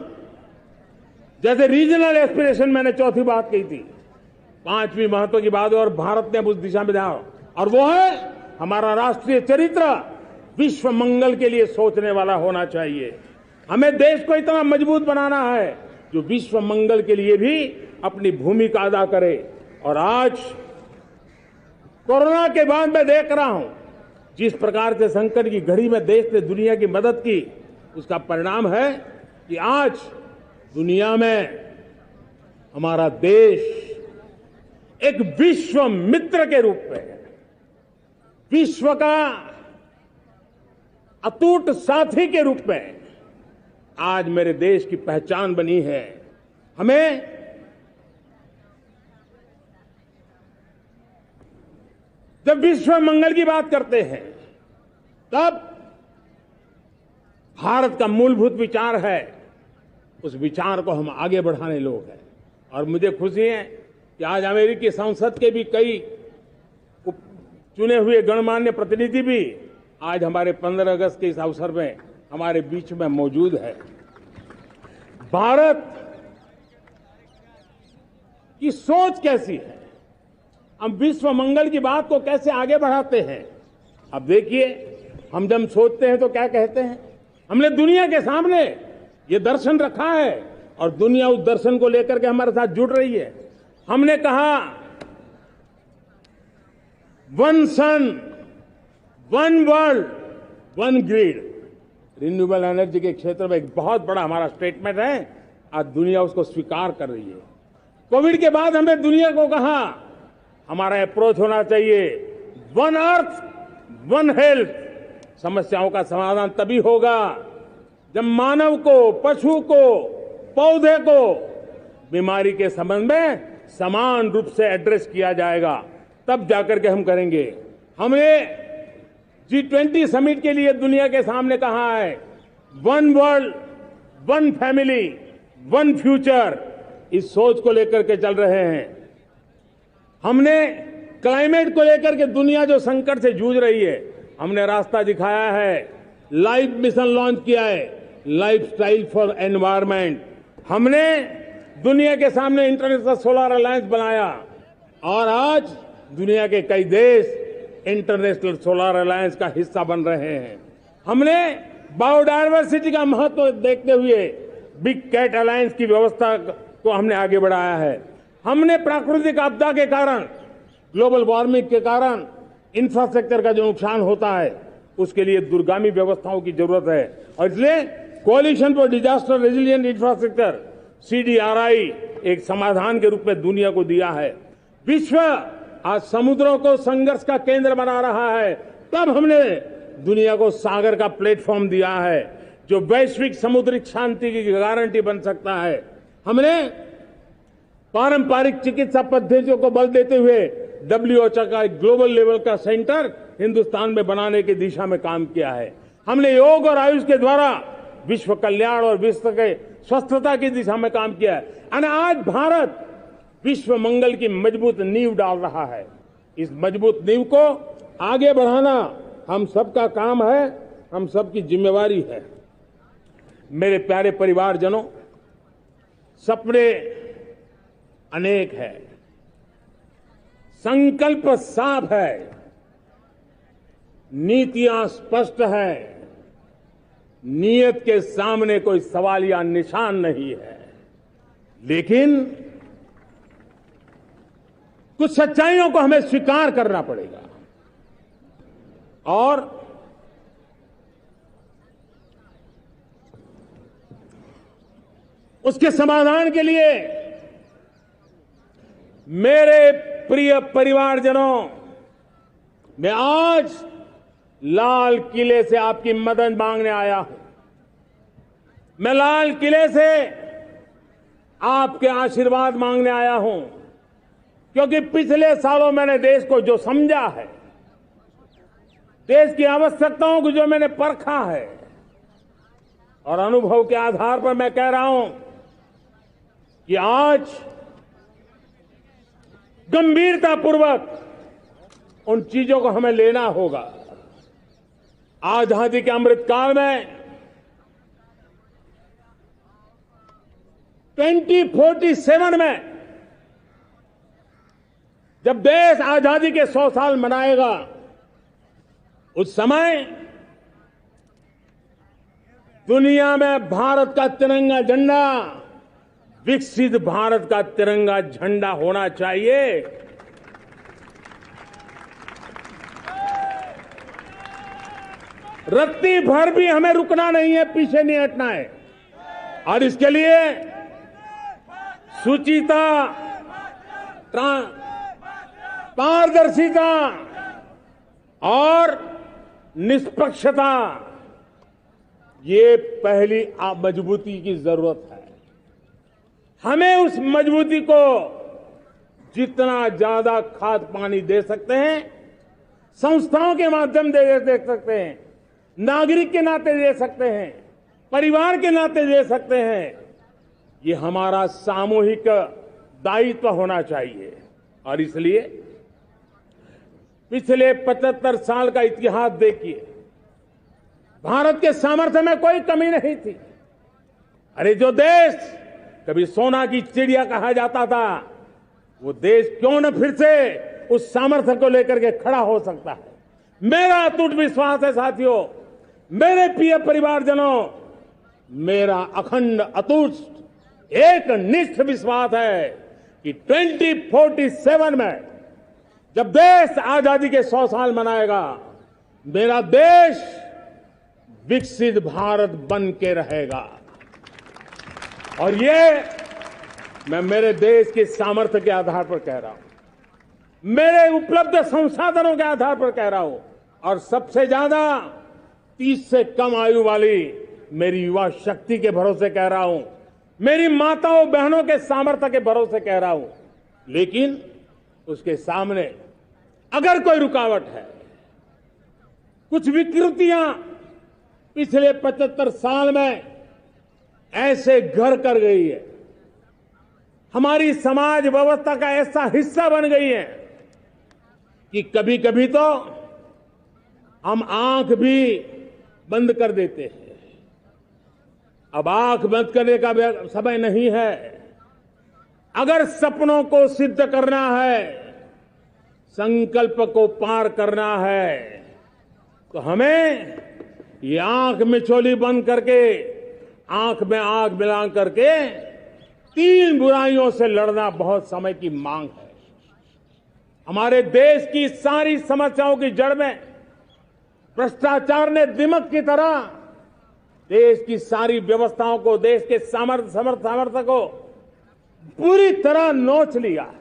जैसे रीजनल एस्पिरेशन, मैंने चौथी बात कही थी, पांचवी महत्व की बात, और भारत ने उस दिशा में जाओ, और वो है हमारा राष्ट्रीय चरित्र विश्व मंगल के लिए सोचने वाला होना चाहिए। हमें देश को इतना मजबूत बनाना है जो विश्व मंगल के लिए भी अपनी भूमिका अदा करे। और आज कोरोना के बाद मैं देख रहा हूं जिस प्रकार से संकट की घड़ी में देश ने दुनिया की मदद की, उसका परिणाम है कि आज दुनिया में हमारा देश एक विश्व मित्र के रूप में, विश्व का अटूट साथी के रूप में आज मेरे देश की पहचान बनी है। हमें जब विश्व मंगल की बात करते हैं तब भारत का मूलभूत विचार है, उस विचार को हम आगे बढ़ाने लोग हैं। और मुझे खुशी है कि आज अमेरिकी संसद के भी कई चुने हुए गणमान्य प्रतिनिधि भी आज हमारे 15 अगस्त के इस अवसर में हमारे बीच में मौजूद है। भारत की सोच कैसी है, हम विश्व मंगल की बात को कैसे आगे बढ़ाते हैं। अब देखिए, हम जब सोचते हैं तो क्या कहते हैं, हमने दुनिया के सामने ये दर्शन रखा है और दुनिया उस दर्शन को लेकर के हमारे साथ जुड़ रही है। हमने कहा one sun, one world, one grid. Renewable energy के क्षेत्र में एक बहुत बड़ा हमारा स्टेटमेंट है, आज दुनिया उसको स्वीकार कर रही है। कोविड के बाद हमें दुनिया को कहा हमारा अप्रोच होना चाहिए वन अर्थ, वन हेल्थ। समस्याओं का समाधान तभी होगा जब मानव को, पशु को, पौधे को बीमारी के संबंध में समान रूप से एड्रेस किया जाएगा, तब जाकर के हम करेंगे। हमने G20 समिट के लिए दुनिया के सामने कहा है one world, one family, one future. इस सोच को लेकर के चल रहे हैं। हमने क्लाइमेट को लेकर के दुनिया जो संकट से जूझ रही है, हमने रास्ता दिखाया है, लाइफ मिशन लॉन्च किया है, लाइफस्टाइल फॉर एनवायरमेंट। हमने दुनिया के सामने इंटरनेशनल सोलर अलायंस बनाया और आज दुनिया के कई देश इंटरनेशनल सोलर अलायंस का हिस्सा बन रहे हैं। हमने बायोडायवर्सिटी का महत्व देखते हुए बिग कैट अलायंस की व्यवस्था को हमने आगे बढ़ाया है। हमने प्राकृतिक आपदा के कारण, ग्लोबल वार्मिंग के कारण इंफ्रास्ट्रक्चर का जो नुकसान होता है, उसके लिए दूरगामी व्यवस्थाओं की जरूरत है और इसलिए coalition for disaster resilient infrastructure, CDRI, एक समाधान के रूप में दुनिया को दिया है। विश्व आज समुद्रों को संघर्ष का केंद्र बना रहा है, तब हमने दुनिया को सागर का प्लेटफॉर्म दिया है जो वैश्विक समुद्री शांति की गारंटी बन सकता है। हमने पारंपरिक चिकित्सा पद्धतियों को बल देते हुए WHO का एक ग्लोबल लेवल का सेंटर हिंदुस्तान में बनाने की दिशा में काम किया है। हमने योग और आयुष के द्वारा विश्व कल्याण और विश्व के स्वस्थता की दिशा में काम किया है और आज भारत विश्व मंगल की मजबूत नींव डाल रहा है। इस मजबूत नींव को आगे बढ़ाना हम सबका काम है, हम सबकी जिम्मेवारी है। मेरे प्यारे परिवारजनों, सपने अनेक है, संकल्प साफ है, नीतियां स्पष्ट है, नियत के सामने कोई सवाल या निशान नहीं है, लेकिन कुछ सच्चाइयों को हमें स्वीकार करना पड़ेगा और उसके समाधान के लिए मेरे प्रिय परिवारजनों, मैं आज लाल किले से आपकी मदद मांगने आया हूं। मैं लाल किले से आपके आशीर्वाद मांगने आया हूं, क्योंकि पिछले सालों मैंने देश को जो समझा है, देश की आवश्यकताओं को जो मैंने परखा है और अनुभव के आधार पर मैं कह रहा हूं कि आज गंभीरतापूर्वक उन चीजों को हमें लेना होगा। आजादी के अमृतकाल में 2047 में जब देश आजादी के 100 साल मनाएगा, उस समय दुनिया में भारत का तिरंगा झंडा विकसित भारत का तिरंगा झंडा होना चाहिए। रत्ती भर भी हमें रुकना नहीं है, पीछे नहीं हटना है। और इसके लिए शुचिता, पारदर्शिता और निष्पक्षता, ये पहली मजबूती की जरूरत है। हमें उस मजबूती को जितना ज्यादा खाद पानी दे सकते हैं, संस्थाओं के माध्यम से दे सकते हैं, नागरिक के नाते दे सकते हैं, परिवार के नाते दे सकते हैं, ये हमारा सामूहिक दायित्व होना चाहिए। और इसलिए पिछले 75 साल का इतिहास देखिए, भारत के सामर्थ्य में कोई कमी नहीं थी। अरे जो देश कभी सोना की चिड़िया कहा जाता था, वो देश क्यों न फिर से उस सामर्थ्य को लेकर के खड़ा हो सकता है। मेरा अटूट विश्वास है साथियों, मेरे प्रिय परिवारजनों, मेरा अखंड अटूट एक निष्ठ विश्वास है कि 2047 में जब देश आजादी के 100 साल मनाएगा, मेरा देश विकसित भारत बन के रहेगा। और ये मैं मेरे देश के सामर्थ्य के आधार पर कह रहा हूं, मेरे उपलब्ध संसाधनों के आधार पर कह रहा हूं, और सबसे ज्यादा 30 से कम आयु वाली मेरी युवा शक्ति के भरोसे कह रहा हूं, मेरी माताओं बहनों के सामर्थ्य के भरोसे कह रहा हूं। लेकिन उसके सामने अगर कोई रुकावट है, कुछ विकृतियां पिछले 75 साल में ऐसे घर कर गई है, हमारी समाज व्यवस्था का ऐसा हिस्सा बन गई है कि कभी कभी तो हम आंख भी बंद कर देते हैं। अब आंख बंद करने का समय नहीं है। अगर सपनों को सिद्ध करना है, संकल्प को पार करना है, तो हमें ये आंख मिचौली बंद करके, आंख में आंख मिला करके 3 बुराइयों से लड़ना बहुत समय की मांग है। हमारे देश की सारी समस्याओं की जड़ में भ्रष्टाचार ने दिमक की तरह देश की सारी व्यवस्थाओं को, देश के सामर्थ्य को पूरी तरह नोच लिया है।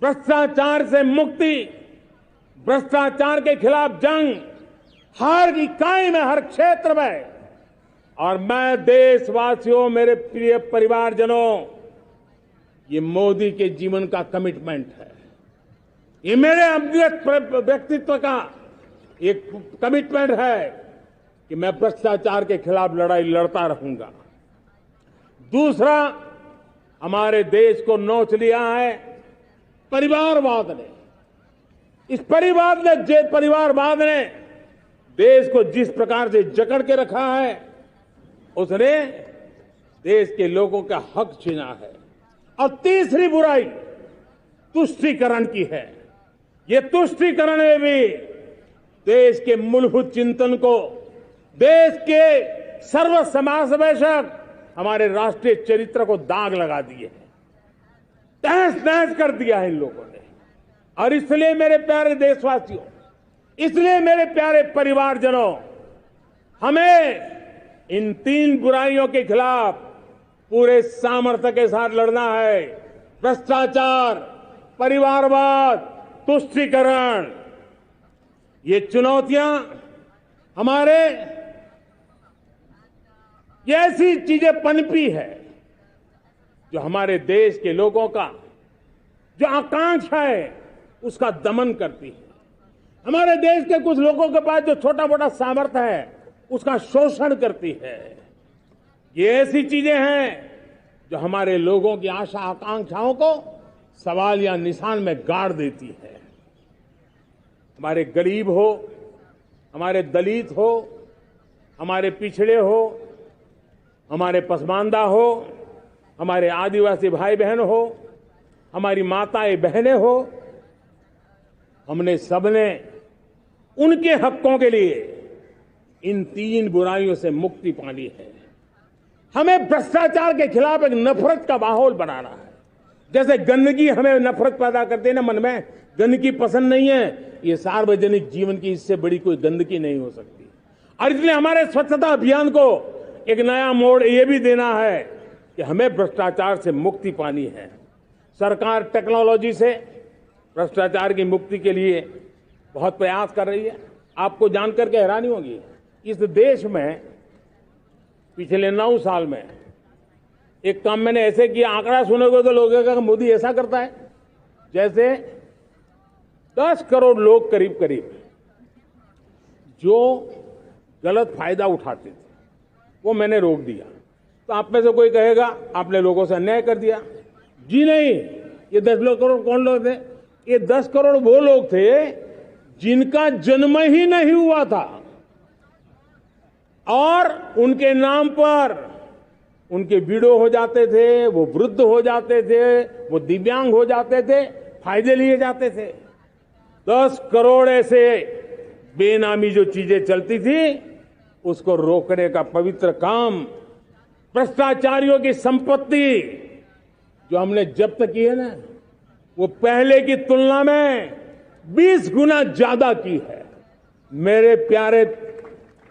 भ्रष्टाचार से मुक्ति, भ्रष्टाचार के खिलाफ जंग हर इकाई में, हर क्षेत्र में। और मैं देशवासियों, मेरे प्रिय परिवारजनों, ये मोदी के जीवन का कमिटमेंट है, ये मेरे व्यक्तित्व का एक कमिटमेंट है कि मैं भ्रष्टाचार के खिलाफ लड़ाई लड़ता रहूंगा। दूसरा, हमारे देश को नोच लिया है परिवारवाद ने। इस परिवारवाद ने देश को जिस प्रकार से जकड़ के रखा है, उसने देश के लोगों का हक छीना है। और तीसरी बुराई तुष्टीकरण की है। ये तुष्टीकरण में भी देश के मूलभूत चिंतन को, देश के सर्व समावेशक हमारे राष्ट्रीय चरित्र को दाग लगा दिए हैं, तहस नहस कर दिया है इन लोगों ने। और इसलिए मेरे प्यारे देशवासियों, इसलिए मेरे प्यारे परिवारजनों, हमें इन 3 बुराइयों के खिलाफ पूरे सामर्थ्य के साथ लड़ना है। भ्रष्टाचार, परिवारवाद, तुष्टीकरण, ये चुनौतियां हमारे ये ऐसी चीजें पनपी है जो हमारे देश के लोगों का जो आकांक्षा है उसका दमन करती है। हमारे देश के कुछ लोगों के पास जो छोटा मोटा सामर्थ्य है उसका शोषण करती है। ये ऐसी चीजें हैं जो हमारे लोगों की आशा आकांक्षाओं को सवाल या निशान में गाड़ देती है। हमारे गरीब हो, हमारे दलित हो, हमारे पिछड़े हो, हमारे पसमानदा हो, हमारे आदिवासी भाई बहन हो, हमारी माताएं बहनें हो, हमने सबने उनके हकों के लिए इन 3 बुराइयों से मुक्ति पानी है। हमें भ्रष्टाचार के खिलाफ एक नफरत का माहौल बनाना है। जैसे गंदगी हमें नफरत पैदा करती है ना, मन में गंदगी पसंद नहीं है, ये सार्वजनिक जीवन की इससे बड़ी कोई गंदगी नहीं हो सकती। और इसलिए हमारे स्वच्छता अभियान को एक नया मोड़ ये भी देना है कि हमें भ्रष्टाचार से मुक्ति पानी है। सरकार टेक्नोलॉजी से भ्रष्टाचार की मुक्ति के लिए बहुत प्रयास कर रही है। आपको जानकर के हैरानी होगी, इस देश में पिछले 9 साल में एक काम मैंने ऐसे किया, आंकड़ा सुनोगे तो लोग कहेंगे मोदी ऐसा करता है। जैसे 10 करोड़ लोग करीब करीब जो गलत फायदा उठाते थे वो मैंने रोक दिया। तो आप में से कोई कहेगा आपने लोगों से अन्याय कर दिया। जी नहीं, ये 10 करोड़ कौन लोग थे? ये 10 करोड़ वो लोग थे जिनका जन्म ही नहीं हुआ था और उनके नाम पर उनके विडो हो जाते थे, वो वृद्ध हो जाते थे, वो दिव्यांग हो जाते थे, फायदे लिए जाते थे। 10 करोड़ ऐसे बेनामी जो चीजें चलती थी उसको रोकने का पवित्र काम, भ्रष्टाचारियों की संपत्ति जो हमने जब्त की है ना, वो पहले की तुलना में 20 गुना ज्यादा की है। मेरे प्यारे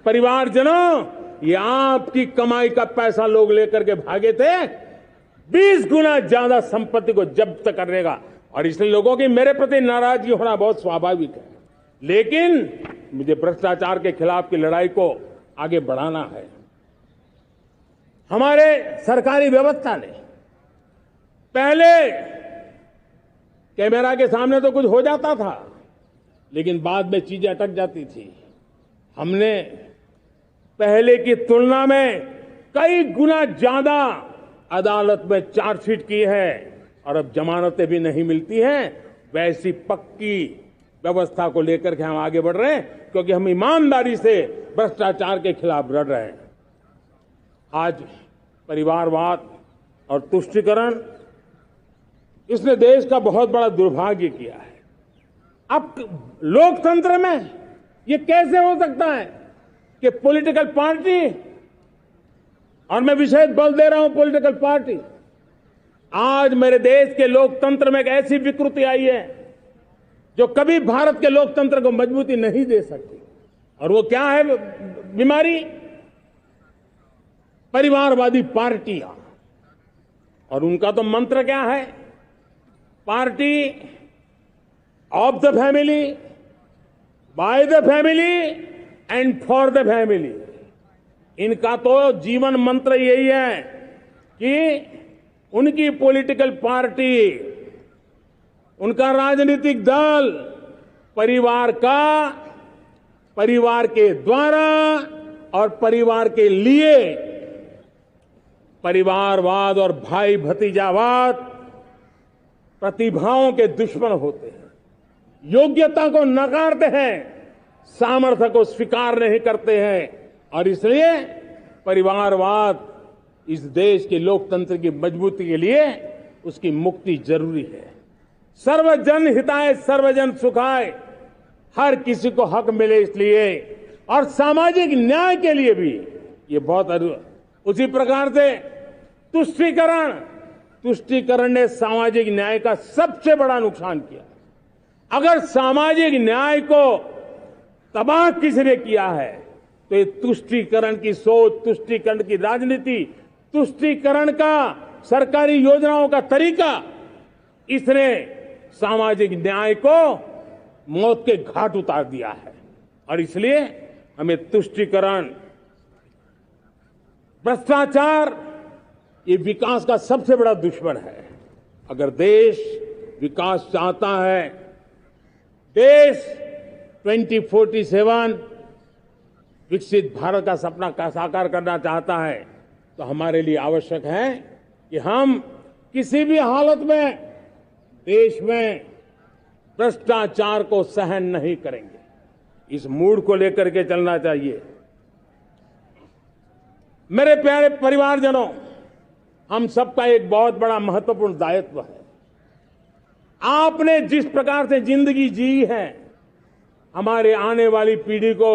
परिवारजनों, ये आपकी कमाई का पैसा लोग लेकर के भागे थे, 20 गुना ज्यादा संपत्ति को जब्त करने का। और इसलिए लोगों की मेरे प्रति नाराजगी होना बहुत स्वाभाविक है, लेकिन मुझे भ्रष्टाचार के खिलाफ की लड़ाई को आगे बढ़ाना है। हमारे सरकारी व्यवस्था ने पहले कैमरा के सामने तो कुछ हो जाता था, लेकिन बाद में चीजें अटक जाती थी। हमने पहले की तुलना में कई गुना ज्यादा अदालत में चार्जशीट की है और अब जमानतें भी नहीं मिलती हैं। वैसी पक्की व्यवस्था को लेकर के हम आगे बढ़ रहे हैं, क्योंकि हम ईमानदारी से भ्रष्टाचार के खिलाफ लड़ रहे हैं। आज परिवारवाद और तुष्टीकरण, इसने देश का बहुत बड़ा दुर्भाग्य किया है। अब लोकतंत्र में ये कैसे हो सकता है कि पॉलिटिकल पार्टी, और मैं विशेष बल दे रहा हूं पॉलिटिकल पार्टी, आज मेरे देश के लोकतंत्र में एक ऐसी विकृति आई है जो कभी भारत के लोकतंत्र को मजबूती नहीं दे सकती। और वो क्या है बीमारी? परिवारवादी पार्टियां। और उनका तो मंत्र क्या है? Party of the family, by the family and for the family. इनका तो जीवन मंत्र यही है कि उनकी पॉलिटिकल पार्टी, उनका राजनीतिक दल परिवार का, परिवार के द्वारा और परिवार के लिए, परिवारवाद और भाई भतीजावाद प्रतिभाओं के दुश्मन होते हैं, योग्यता को नकारते हैं, सामर्थ्य को स्वीकार नहीं करते हैं। और इसलिए परिवारवाद इस देश के लोकतंत्र की मजबूती के लिए उसकी मुक्ति जरूरी है। सर्वजन हिताय सर्वजन सुखाय, हर किसी को हक मिले इसलिए, और सामाजिक न्याय के लिए भी ये बहुत। उसी प्रकार से तुष्टीकरण ने सामाजिक न्याय का सबसे बड़ा नुकसान किया। अगर सामाजिक न्याय को तबाह किसने किया है तो ये तुष्टीकरण की सोच, तुष्टीकरण की राजनीति, तुष्टीकरण का सरकारी योजनाओं का तरीका, इसने सामाजिक न्याय को मौत के घाट उतार दिया है। और इसलिए हमें तुष्टीकरण, भ्रष्टाचार, ये विकास का सबसे बड़ा दुश्मन है। अगर देश विकास चाहता है, देश 2047 विकसित भारत का सपना का साकार करना चाहता है, तो हमारे लिए आवश्यक है कि हम किसी भी हालत में देश में भ्रष्टाचार को सहन नहीं करेंगे। इस मूड को लेकर के चलना चाहिए। मेरे प्यारे परिवारजनों, हम सबका एक बहुत बड़ा महत्वपूर्ण दायित्व है। आपने जिस प्रकार से जिंदगी जी है, हमारे आने वाली पीढ़ी को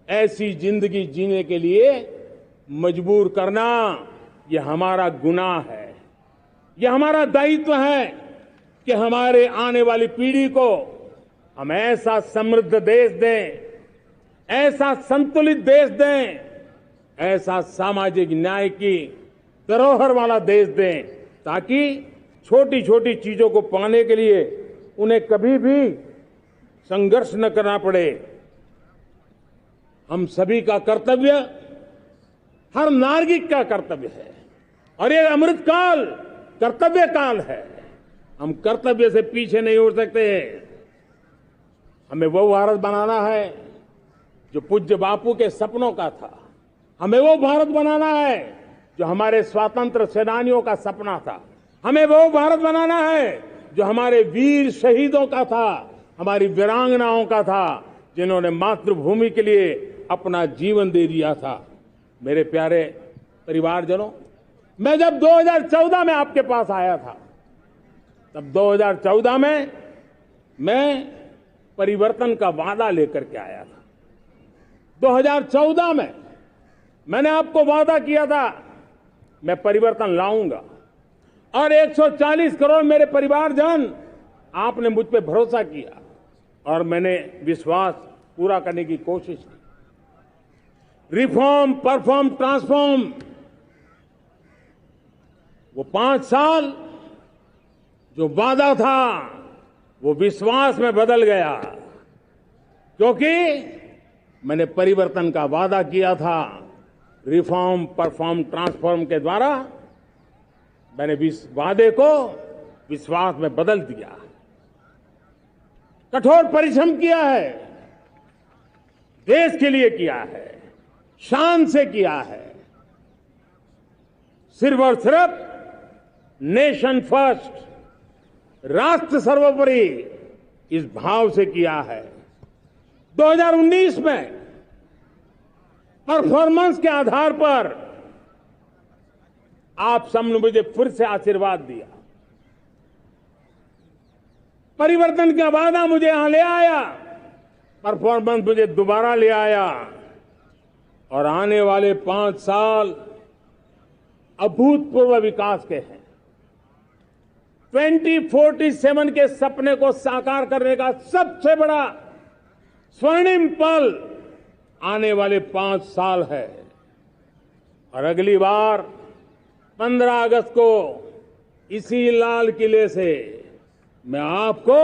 ऐसी जिंदगी जीने के लिए मजबूर करना, यह हमारा गुनाह है। यह हमारा दायित्व है कि हमारे आने वाली पीढ़ी को हम ऐसा समृद्ध देश दें, ऐसा संतुलित देश दें, ऐसा सामाजिक न्याय की धरोहर वाला देश दें, ताकि छोटी छोटी चीजों को पाने के लिए उन्हें कभी भी संघर्ष न करना पड़े। हम सभी का कर्तव्य, हर नागरिक का कर्तव्य है, और ये अमृत काल कर्तव्य काल है। हम कर्तव्य से पीछे नहीं उठ सकते। हमें वो भारत बनाना है जो पूज्य बापू के सपनों का था। हमें वो भारत बनाना है जो हमारे स्वतंत्र सेनानियों का सपना था। हमें वो भारत बनाना है जो हमारे वीर शहीदों का था, हमारी वीरांगनाओं का था, जिन्होंने मातृभूमि के लिए अपना जीवन दे दिया था। मेरे प्यारे परिवारजनों, मैं जब 2014 में आपके पास आया था, तब 2014 में मैं परिवर्तन का वादा लेकर के आया था। 2014 में मैंने आपको वादा किया था, मैं परिवर्तन लाऊंगा, और 140 करोड़ मेरे परिवारजन, आपने मुझ पे भरोसा किया और मैंने विश्वास पूरा करने की कोशिश की। रिफॉर्म, परफॉर्म, ट्रांसफॉर्म, वो 5 साल जो वादा था वो विश्वास में बदल गया, क्योंकि मैंने परिवर्तन का वादा किया था। रिफॉर्म, परफॉर्म, ट्रांसफॉर्म के द्वारा मैंने इस वादे को विश्वास में बदल दिया। कठोर परिश्रम किया है, देश के लिए किया है, शान से किया है, सिर्फ और सिर्फ नेशन फर्स्ट, राष्ट्र सर्वोपरि, इस भाव से किया है। 2019 में परफॉर्मेंस के आधार पर आप सबने मुझे फिर से आशीर्वाद दिया। परिवर्तन का वादा मुझे यहां ले आया, परफॉर्मेंस मुझे दोबारा ले आया, और आने वाले 5 साल अभूतपूर्व विकास के हैं। 2047 के सपने को साकार करने का सबसे बड़ा स्वर्णिम पल आने वाले 5 साल है। और अगली बार 15 अगस्त को इसी लाल किले से मैं आपको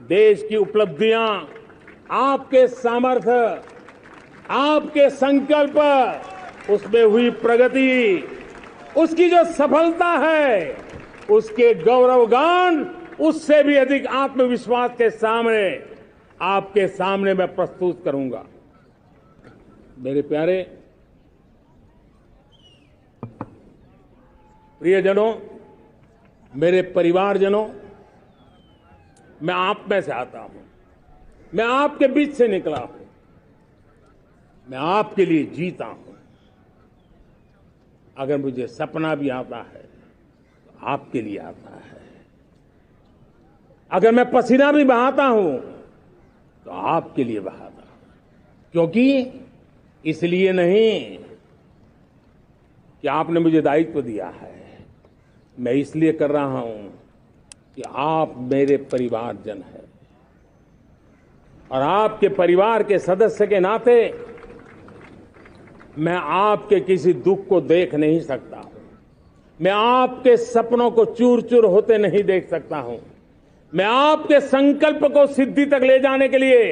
देश की उपलब्धियां, आपके सामर्थ्य, आपके संकल्प, उसमें हुई प्रगति, उसकी जो सफलता है, उसके गौरवगान, उससे भी अधिक आत्मविश्वास के सामने, आपके सामने मैं प्रस्तुत करूंगा। मेरे प्यारे प्रियजनों, मेरे परिवारजनों, मैं आप में से आता हूं, मैं आपके बीच से निकला हूं, मैं आपके लिए जीता हूं। अगर मुझे सपना भी आता है तो आपके लिए आता है। अगर मैं पसीना भी बहाता हूं तो आपके लिए बहाता हूं, क्योंकि इसलिए नहीं कि आपने मुझे दायित्व दिया है, मैं इसलिए कर रहा हूं कि आप मेरे परिवारजन हैं, और आपके परिवार के सदस्य के नाते मैं आपके किसी दुख को देख नहीं सकता हूं, मैं आपके सपनों को चूर चूर होते नहीं देख सकता हूं, मैं आपके संकल्प को सिद्धि तक ले जाने के लिए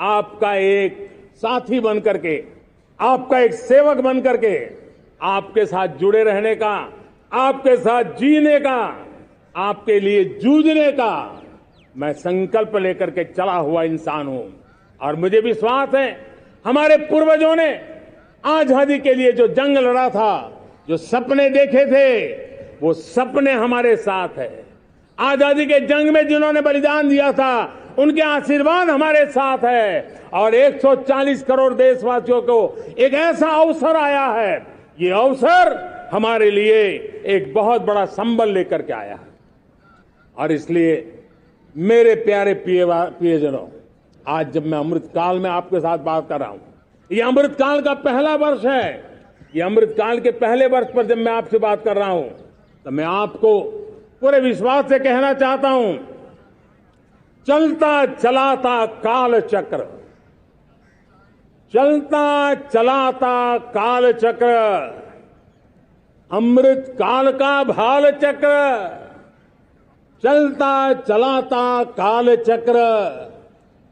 आपका एक साथी बन करके, आपका एक सेवक बन करके, आपके साथ जुड़े रहने का, आपके साथ जीने का, आपके लिए जूझने का मैं संकल्प लेकर के चला हुआ इंसान हूं। और मुझे विश्वास है, हमारे पूर्वजों ने आजादी के लिए जो जंग लड़ा था, जो सपने देखे थे, वो सपने हमारे साथ है। आजादी के जंग में जिन्होंने बलिदान दिया था, उनके आशीर्वाद हमारे साथ है और 140 करोड़ देशवासियों को एक ऐसा अवसर आया है। ये अवसर हमारे लिए एक बहुत बड़ा संबल लेकर के आया है और इसलिए मेरे प्यारे प्रियजनों, आज जब मैं अमृतकाल में आपके साथ बात कर रहा हूं, ये अमृतकाल का पहला वर्ष है। ये अमृतकाल के पहले वर्ष पर जब मैं आपसे बात कर रहा हूं तो मैं आपको पूरे विश्वास से कहना चाहता हूं, चलता चलाता काल चक्र, चलता चलाता काल चक्र, अमृत काल का भाल चक्र, चलता चलाता काल चक्र,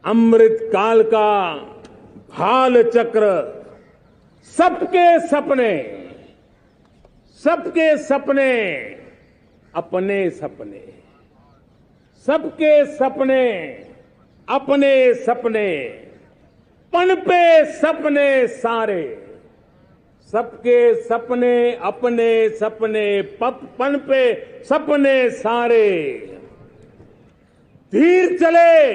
अमृत काल का भाल चक्र, सबके सपने, सबके सपने, अपने सपने, सबके सपने, अपने सपने, पनपे सपने सारे, सबके सपने, अपने सपने, पनपे सपने सारे, धीर चले,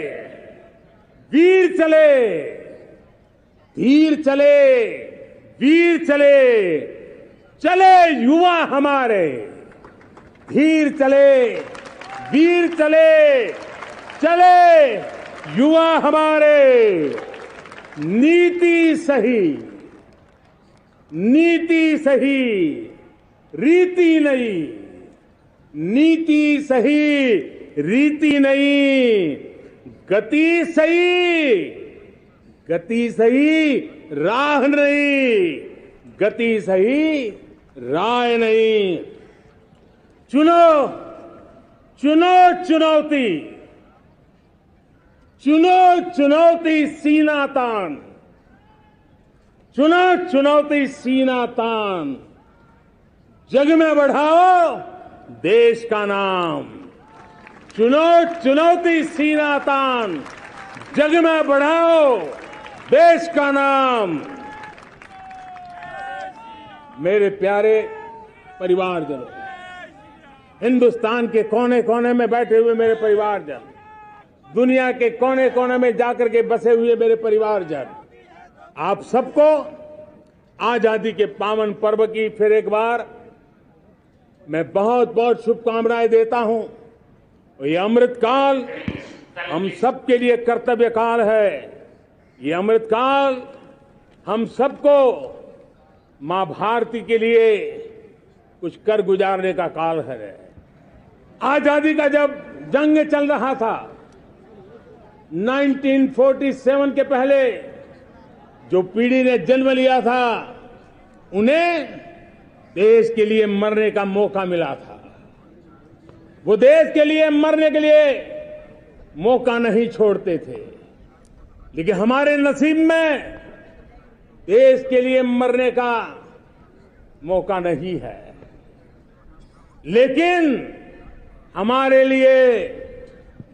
वीर चले, धीर चले, वीर चले, चले युवा हमारे, धीर चले, वीर चले, चले युवा हमारे, नीति सही, नीति सही, रीति नहीं, नीति सही, रीति नहीं, गति सही, गति सही, राह नहीं, गति सही, राय नहीं। चुनो, चुनो चुनौती, चुनो चुनौती सीना तान, चुनो चुनौती सीना तान, जग में बढ़ाओ देश का नाम, चुनो चुनौती सीना तान, जग में बढ़ाओ देश का नाम। मेरे प्यारे परिवारजनों, हिंदुस्तान के कोने कोने में बैठे हुए मेरे परिवारजन, दुनिया के कोने कोने में जाकर के बसे हुए मेरे परिवारजन, आप सबको आजादी के पावन पर्व की फिर एक बार मैं बहुत बहुत शुभकामनाएं देता हूं। ये अमृतकाल हम सबके लिए कर्तव्य काल है। ये अमृतकाल हम सबको मां भारती के लिए कुछ कर गुजारने का काल है। आजादी का जब जंग चल रहा था 1947 के पहले जो पीढ़ी ने जन्म लिया था उन्हें देश के लिए मरने का मौका मिला था। वो देश के लिए मरने के लिए मौका नहीं छोड़ते थे, लेकिन हमारे नसीब में देश के लिए मरने का मौका नहीं है। लेकिन हमारे लिए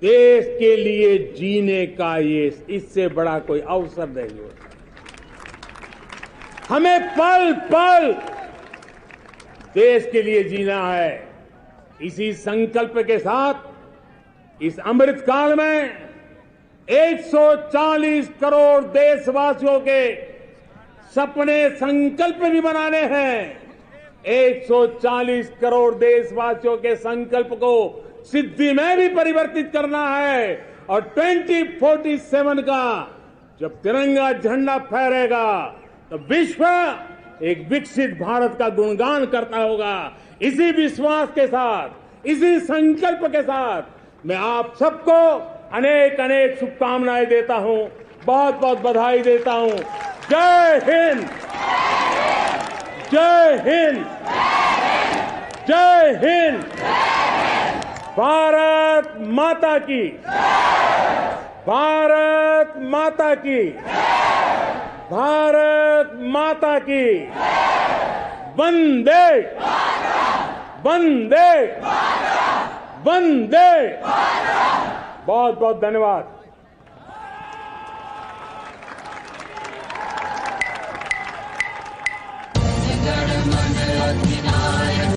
देश के लिए जीने का ये इससे बड़ा कोई अवसर नहीं होता। हमें पल पल देश के लिए जीना है। इसी संकल्प के साथ इस अमृतकाल में 140 करोड़ देशवासियों के सपने संकल्प भी बनाने हैं। 140 करोड़ देशवासियों के संकल्प को सिद्धि में भी परिवर्तित करना है और 2047 का जब तिरंगा झंडा फहरेगा तो विश्व एक विकसित भारत का गुणगान करता होगा। इसी विश्वास के साथ, इसी संकल्प के साथ मैं आप सबको अनेक अनेक शुभकामनाएं देता हूं, बहुत बहुत बधाई देता हूं। जय हिंद, जय हिंद, जय हिंद। भारत माता की, भारत माता की, भारत माता की। वंदे, वंदे, वंदे। बहुत बहुत धन्यवाद।